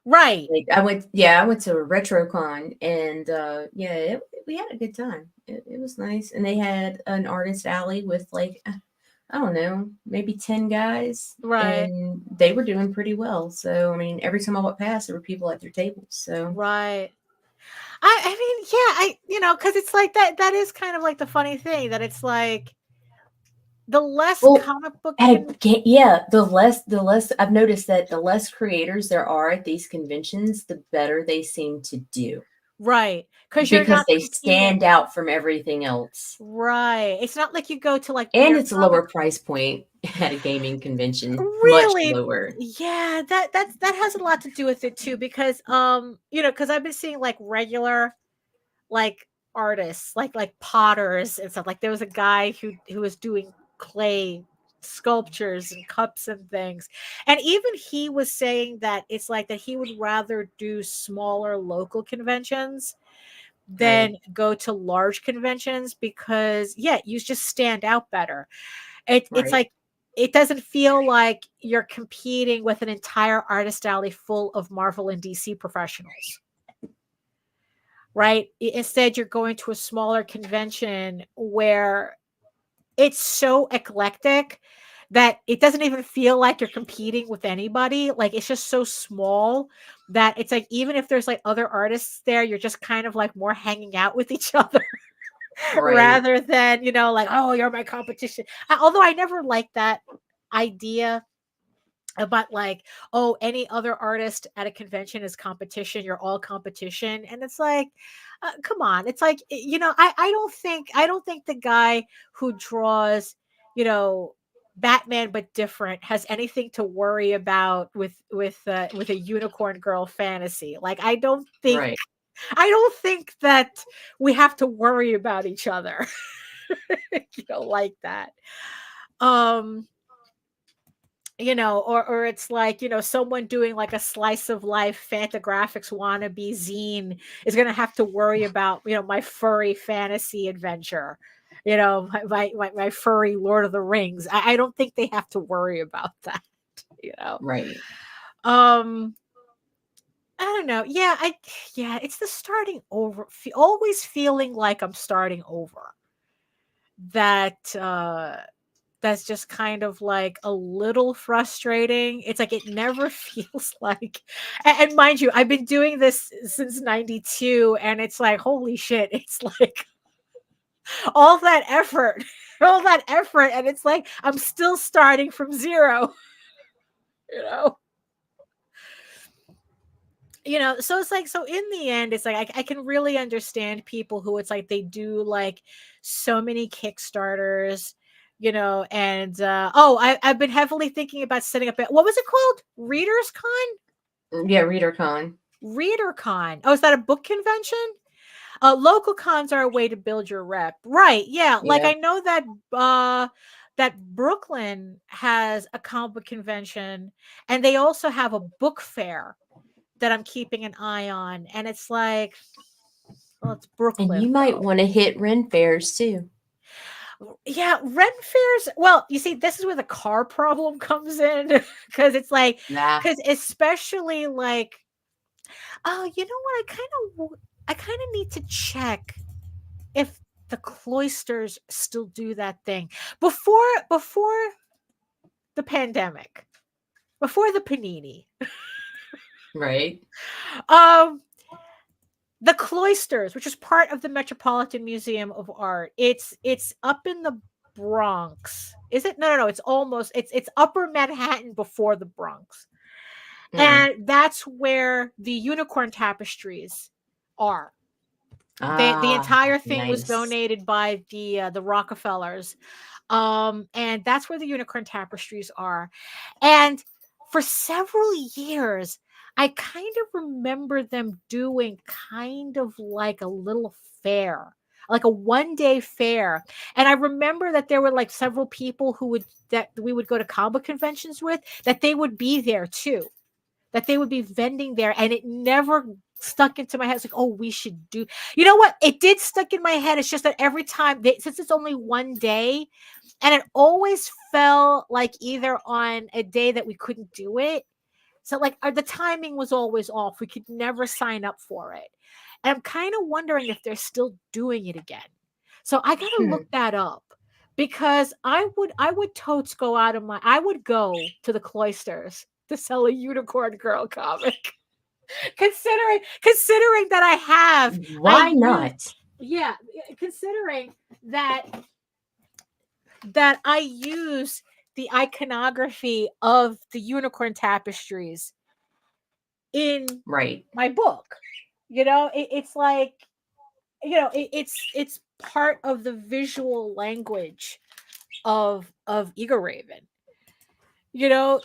right. Like I went to a RetroCon, and yeah, we had a good time. It was nice, and they had an artist alley with like I don't know, maybe 10 guys, Right. and they were doing pretty well. So I mean, every time I walked past, there were people at their tables. So Right. I mean, yeah, because it's like that is kind of like the funny thing that it's like the less well, comic book at yeah, the less I've noticed that the less creators there are at these conventions, the better they seem to do right, because you're because not they competing. stand out from everything else. Right. It's not like you go to like And Weird it's a Comic. lower price point at a gaming convention, much Really? lower. Yeah, that has a lot to do with it too, because because I've been seeing like regular like artists, like potters and stuff. Like there was a guy who was doing clay sculptures and cups and things. And even he was saying that it's like that he would rather do smaller local conventions Right, than go to large conventions because yeah, you just stand out better. It's right, like it doesn't feel like you're competing with an entire artist alley full of Marvel and DC professionals, right? Instead, you're going to a smaller convention where it's so eclectic that it doesn't even feel like you're competing with anybody. Like it's just so small that it's like even if there's like other artists there, you're just kind of like more hanging out with each other right, rather than, like, oh, you're my competition. Although I never liked that idea about like, oh, any other artist at a convention is competition, you're all competition. And it's like, come on. It's like, I don't think the guy who draws, you know Batman but different has anything to worry about with a unicorn girl fantasy. Like right. I don't think that we have to worry about each other like that. um or it's like, someone doing like a slice of life Fantagraphics wannabe zine is going to have to worry about, my furry fantasy adventure, my furry Lord of the Rings. I don't think they have to worry about that, you know. Right. Um, I don't know. Yeah, it's the starting over, always feeling like I'm starting over. That that's just kind of like a little frustrating. It's like it never feels like, and mind you, I've been doing this since 92, and it's like, holy shit, it's like all that effort, all that effort, and it's like I'm still starting from zero, you know. So it's like, so in the end, it's like I can really understand people who it's like they do like so many Kickstarters, and I've been heavily thinking about setting up what was it called? Readers Con? Yeah, ReaderCon. ReaderCon. Oh, is that a book convention? Local cons are a way to build your rep. Right. Yeah. Like Yeah. I know that that Brooklyn has a comic book convention, and they also have a book fair that I'm keeping an eye on. And it's like, well, it's Brooklyn. And you might though. want to hit Ren fairs too. Yeah, Ren fairs. Well, you see, this is where the car problem comes in, because it's like, Nah. because especially like, oh, you know what? I kind of need to check if the Cloisters still do that thing before the pandemic, before the panini. Right. The Cloisters, which is part of the Metropolitan Museum of Art, it's up in the Bronx. Is it? No. It's almost it's Upper Manhattan before the Bronx, and that's where the unicorn tapestries are. The entire thing was donated by the Rockefellers, and that's where the unicorn tapestries are. And for several years, I kind of remember them doing kind of like a little fair, like a one-day fair. And I remember that there were like several people that we would go to comic conventions with, that they would be there too, that they would be vending there. And it never stuck into my head. It's like, oh, we should do, you know what? It did stuck in my head. It's just that every time, since it's only one day, and it always fell like either on a day that we couldn't do it. So like the timing was always off. We could never sign up for it. And I'm kind of wondering if they're still doing it again. So I got to look that up, because I would totes go I would go to the Cloisters to sell a Unicorn Girl comic. Considering that I have. Why not? Yeah. Considering that I use the iconography of the unicorn tapestries in my book. It's like, it's part of the visual language of Eagle Raven.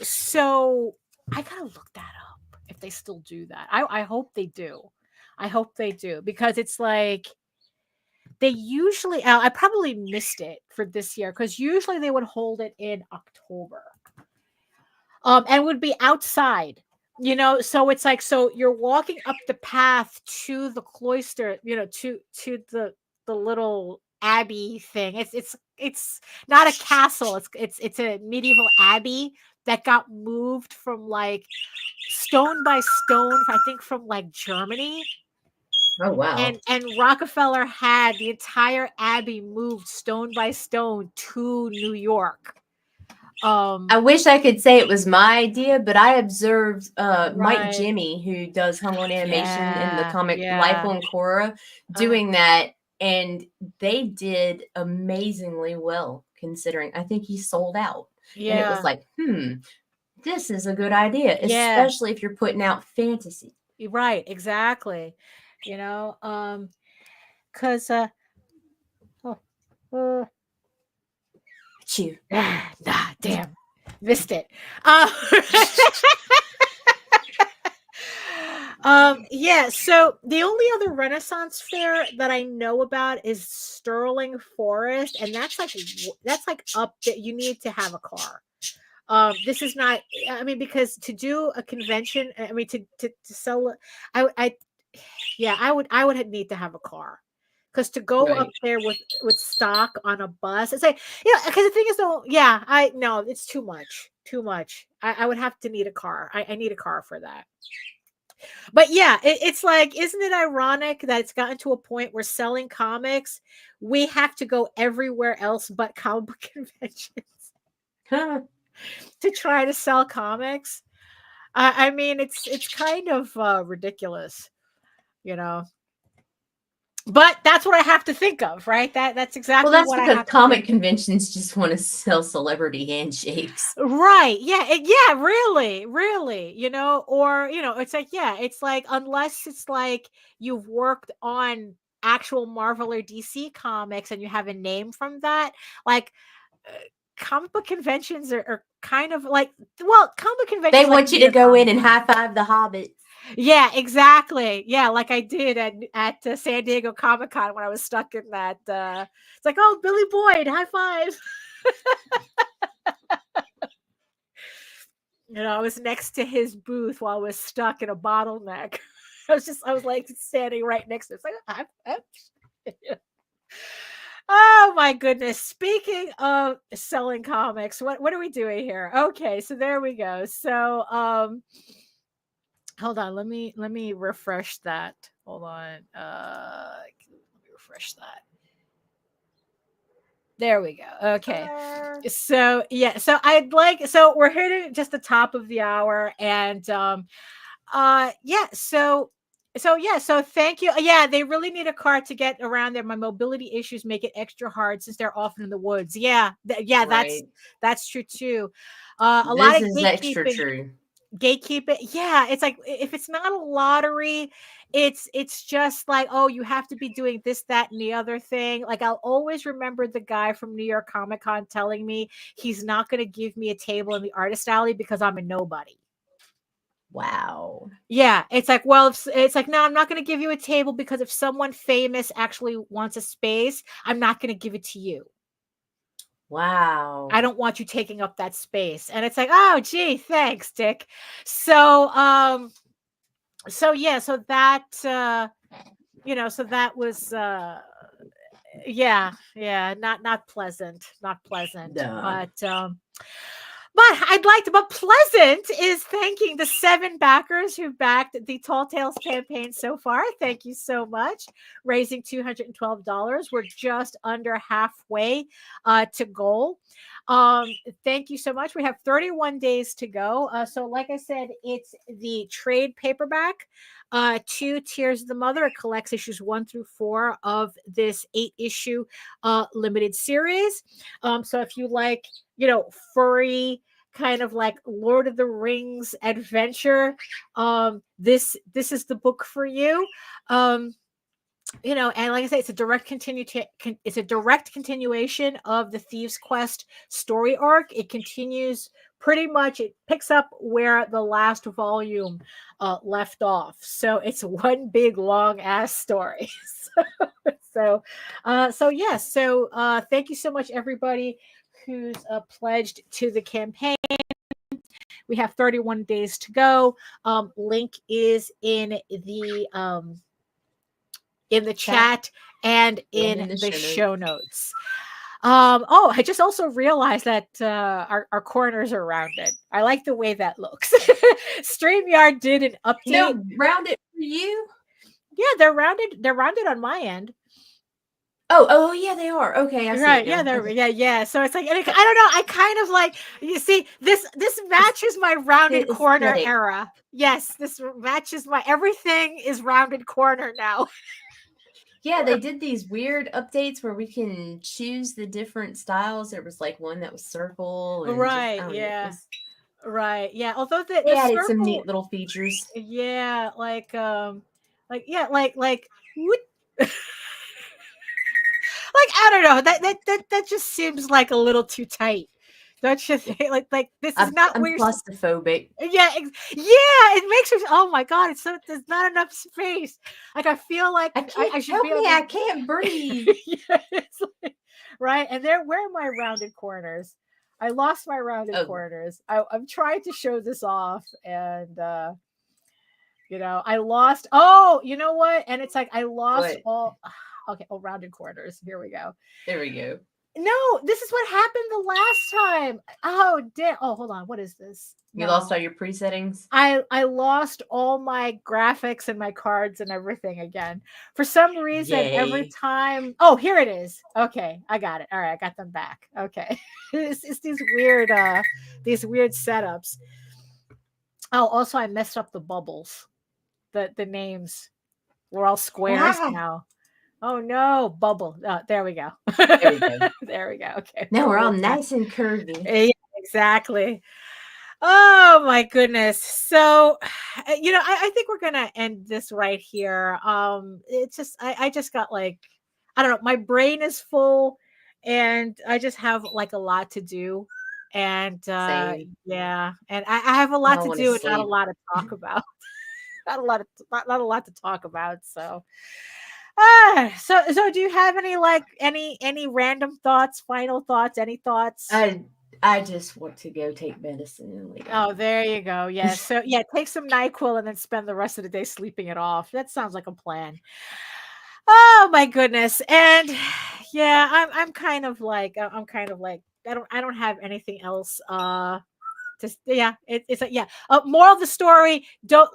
So I gotta look that up if they still do that. I hope they do. I hope they do, because it's like they usually, I probably missed it for this year, because usually they would hold it in October, and would be outside, so it's like, so you're walking up the path to the cloister, to the little abbey thing. It's not a castle. It's a medieval abbey that got moved from like stone by stone, I think from like Germany. Oh wow. And Rockefeller had the entire abbey moved stone by stone to New York. I wish I could say it was my idea, but I observed Mike Right. Jimmy, who does Hung on Animation in the Yeah, comic yeah. Life on Korra, doing that, and they did amazingly well, considering. I think he sold out. And it was Yeah. like, this is a good idea, Yeah. especially if you're putting out fantasy. Right, exactly. Because Chew. damn, missed it. Yeah, so the only other Renaissance fair that I know about is Sterling Forest, and that's like up there. You need to have a car. This is not, I mean, because to do a convention, I mean, to sell, I would need to have a car, because to go up there with stock on a bus, it's like, because the thing is though, it's too much. I would have to need a car. I need a car for that. But yeah, it's like, isn't it ironic that it's gotten to a point where selling comics, we have to go everywhere else but comic book conventions? Huh. to try to sell comics. I mean, it's kind of ridiculous, you know. But that's what I have to think of, right? That's Well, exactly that's what I because have to comic think. conventions just want to sell celebrity handshakes. Right. Yeah. Yeah. Really. Really. Or, it's like, yeah, it's like, unless it's like you've worked on actual Marvel or DC comics and you have a name from that, like uh, comic book conventions are kind of like, well, comic book They conventions like want you New to York go in Comic and Con. high five the hobbits. Yeah, exactly. Yeah, like I did at San Diego Comic Con when I was stuck in that. It's like, oh, Billy Boyd, high five. I was next to his booth while I was stuck in a bottleneck. I was like standing right next to him. It's like, oh my goodness. Speaking of selling comics, what are we doing here? Okay, so there we go. So hold on, let me refresh that. Hold on. Let me refresh that. There we go. Okay. So yeah, so we're hitting just the top of the hour, and yeah, so thank you. Yeah, they really need a car to get around there. My mobility issues make it extra hard since they're often in the woods. Yeah, yeah, Right. that's true too. A lot This of is extra gatekeeping. true. Yeah, it's like if it's not a lottery, it's just like, oh, you have to be doing this, that, and the other thing. Like, I'll always remember the guy from New York Comic Con telling me he's not going to give me a table in the artist alley because I'm a nobody. Wow. Yeah, it's like, well, it's like, no, I'm not going to give you a table because if someone famous actually wants a space, I'm not going to give it to you. Wow. I don't want you taking up that space. And it's like, oh, gee, thanks, Dick. So yeah, so that so that was yeah, not pleasant, Duh. but but pleasant is thanking the 7 backers who backed the Tall Tales campaign so far. Thank you so much. Raising $212. We're just under halfway to goal. Thank you so much. We have 31 days to go. So like I said, it's the trade paperback, 2 Tears of the Mother. It collects issues 1 through 4 of this 8-issue limited series. So if you like, furry kind of like Lord of the Rings adventure, this is the book for you. And like I say, it's a direct continuation of the Thieves Quest story arc. It continues pretty much. It picks up where the last volume left off. So it's one big long ass story. So yes. So thank you so much, everybody who's pledged to the campaign. We have 31 days to go. Link is in the chat and in the show notes. Oh, I just also realized that our corners are rounded. I like the way that looks. StreamYard did an update. No, rounded for you? Yeah, they're rounded. They're rounded on my end. Oh, yeah, they are. Okay, I see. Right. Yeah, yeah. So it's like, I don't know. I kind of like, you see, this matches my rounded corner aesthetic. era. Yes, this matches everything is rounded corner now. Yeah, they did these weird updates where we can choose the different styles. There was like one that was circle and Right. just, Yeah. Right. Yeah. Although the added circle, some neat little features. Yeah, like what? Like, I don't know. That just seems like a little too tight. Don't you think? Like this is not I'm where claustrophobic. Yeah, it makes me. Oh my god! There's not enough space. Like, I feel like I should be able to. I can't breathe. Yeah, right. And where are my rounded corners? I lost my rounded corners. I'm trying to show this off, and I lost. Oh, you know what? And it's like I lost all. Okay, rounded corners. Here we go. There we go. No, this is what happened the last time. Oh, damn. Oh, hold on. What is this? You lost all your presettings? I lost all my graphics and my cards and everything again. For some reason, every Yay. time. Oh, here it is. Okay, I got it. All right, I got them back. Okay, it's these weird setups. Oh, also I messed up the bubbles. The names were all squares Ah! now. Oh no, bubble. There we go. There we go. There we go. Okay. Now we're all Bubble time. nice and curvy. Yeah, exactly. Oh my goodness. So, I think we're gonna end this right here. It's just I just got like, I don't know, my brain is full and I just have like a lot to do. And Same. yeah, and I have a I lot to want do to and not a sleep. lot to talk about. Not a lot to talk about. So so do you have any random thoughts, final thoughts, any thoughts? I just want to go take medicine and lay Oh, down. there you go. Yes. So yeah, take some NyQuil and then spend the rest of the day sleeping it off. That sounds like a plan. Oh my goodness. And yeah, I'm kind of like I don't have anything else it's like moral of the story, don't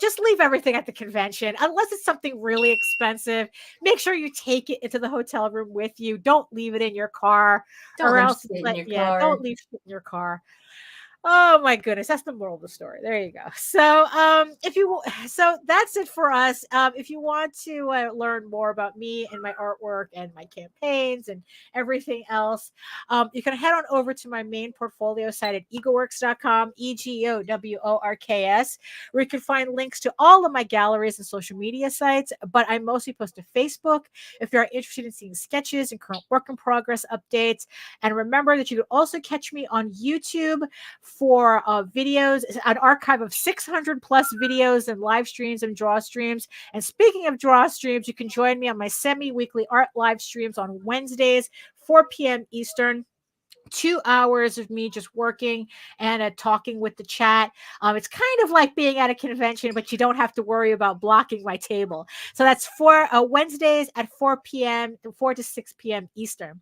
just leave everything at the convention unless it's something really expensive. Make sure you take it into the hotel room with you. Don't leave it in your car, Don't or leave else shit in your don't car. leave shit in your car. Oh my goodness, that's the moral of the story. There you go. So, so that's it for us. If you want to learn more about me and my artwork and my campaigns and everything else, you can head on over to my main portfolio site at egoworks.com, EGOWORKS, where you can find links to all of my galleries and social media sites. But I mostly post to Facebook if you are interested in seeing sketches and current work in progress updates. And remember that you can also catch me on YouTube for videos, an archive of 600 plus videos and live streams and draw streams. And speaking of draw streams, you can join me on my semi-weekly art live streams on Wednesdays, 4 p.m. Eastern. 2 hours of me just working and talking with the chat. It's kind of like being at a convention, but you don't have to worry about blocking my table. So that's for Wednesdays at 4 p.m., 4 to 6 p.m. Eastern.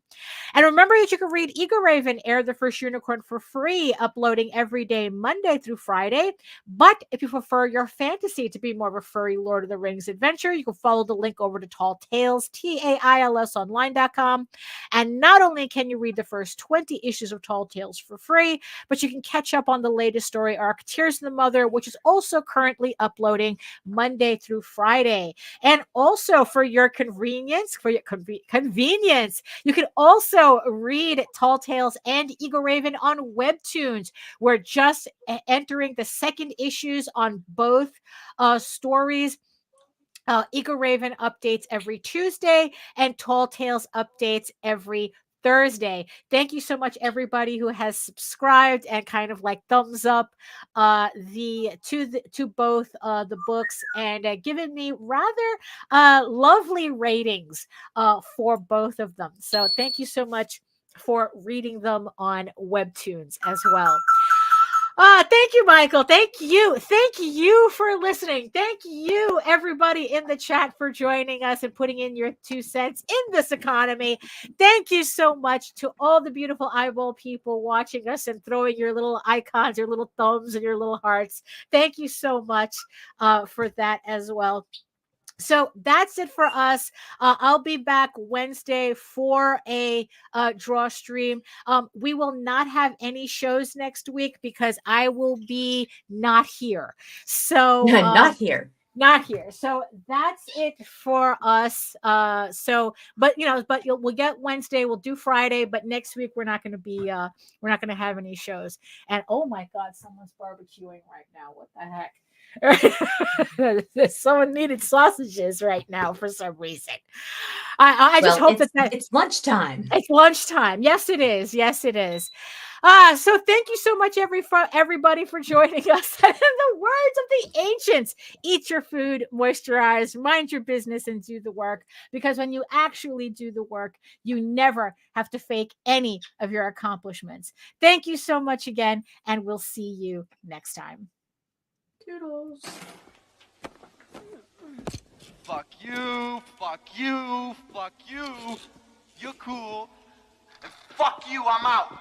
And remember that you can read Ego Raven, Air the First Unicorn, for free, uploading every day, Monday through Friday. But if you prefer your fantasy to be more of a furry Lord of the Rings adventure, you can follow the link over to Tall Tales, TAILSonline.com. And not only can you read the first 20 issues of Tall Tales for free, but you can catch up on the latest story arc, Tears of the Mother, which is also currently uploading Monday through Friday. And also for your convenience, you can also read Tall Tales and Ego Raven on Webtoons. We're just entering the second issues on both stories. Ego Raven updates every Tuesday and Tall Tales updates every Thursday. Thank you so much, everybody who has subscribed and kind of like thumbs up to both the books and given me rather lovely ratings for both of them. So thank you so much for reading them on Webtoons as well. Thank you, Michael. Thank you. Thank you for listening. Thank you, everybody in the chat, for joining us and putting in your 2 cents in this economy. Thank you so much to all the beautiful eyeball people watching us and throwing your little icons, your little thumbs, and your little hearts. Thank you so much for that as well. So that's it for us. I'll be back Wednesday for a draw stream. We will not have any shows next week because I will be not here. So Not here. Not here. So that's it for us. But we'll get Wednesday. We'll do Friday, but next week we're not going to be. We're not going to have any shows. And oh my God, someone's barbecuing right now. What the heck? Someone needed sausages right now for some reason. I just hope that it's lunchtime. It's lunchtime. Yes, it is. Yes, it is. So thank you so much, everybody, for joining us. In the words of the ancients, eat your food, moisturize, mind your business, and do the work. Because when you actually do the work, you never have to fake any of your accomplishments. Thank you so much again, and we'll see you next time. Toodles. Fuck you, fuck you, fuck you. You're cool. And fuck you, I'm out.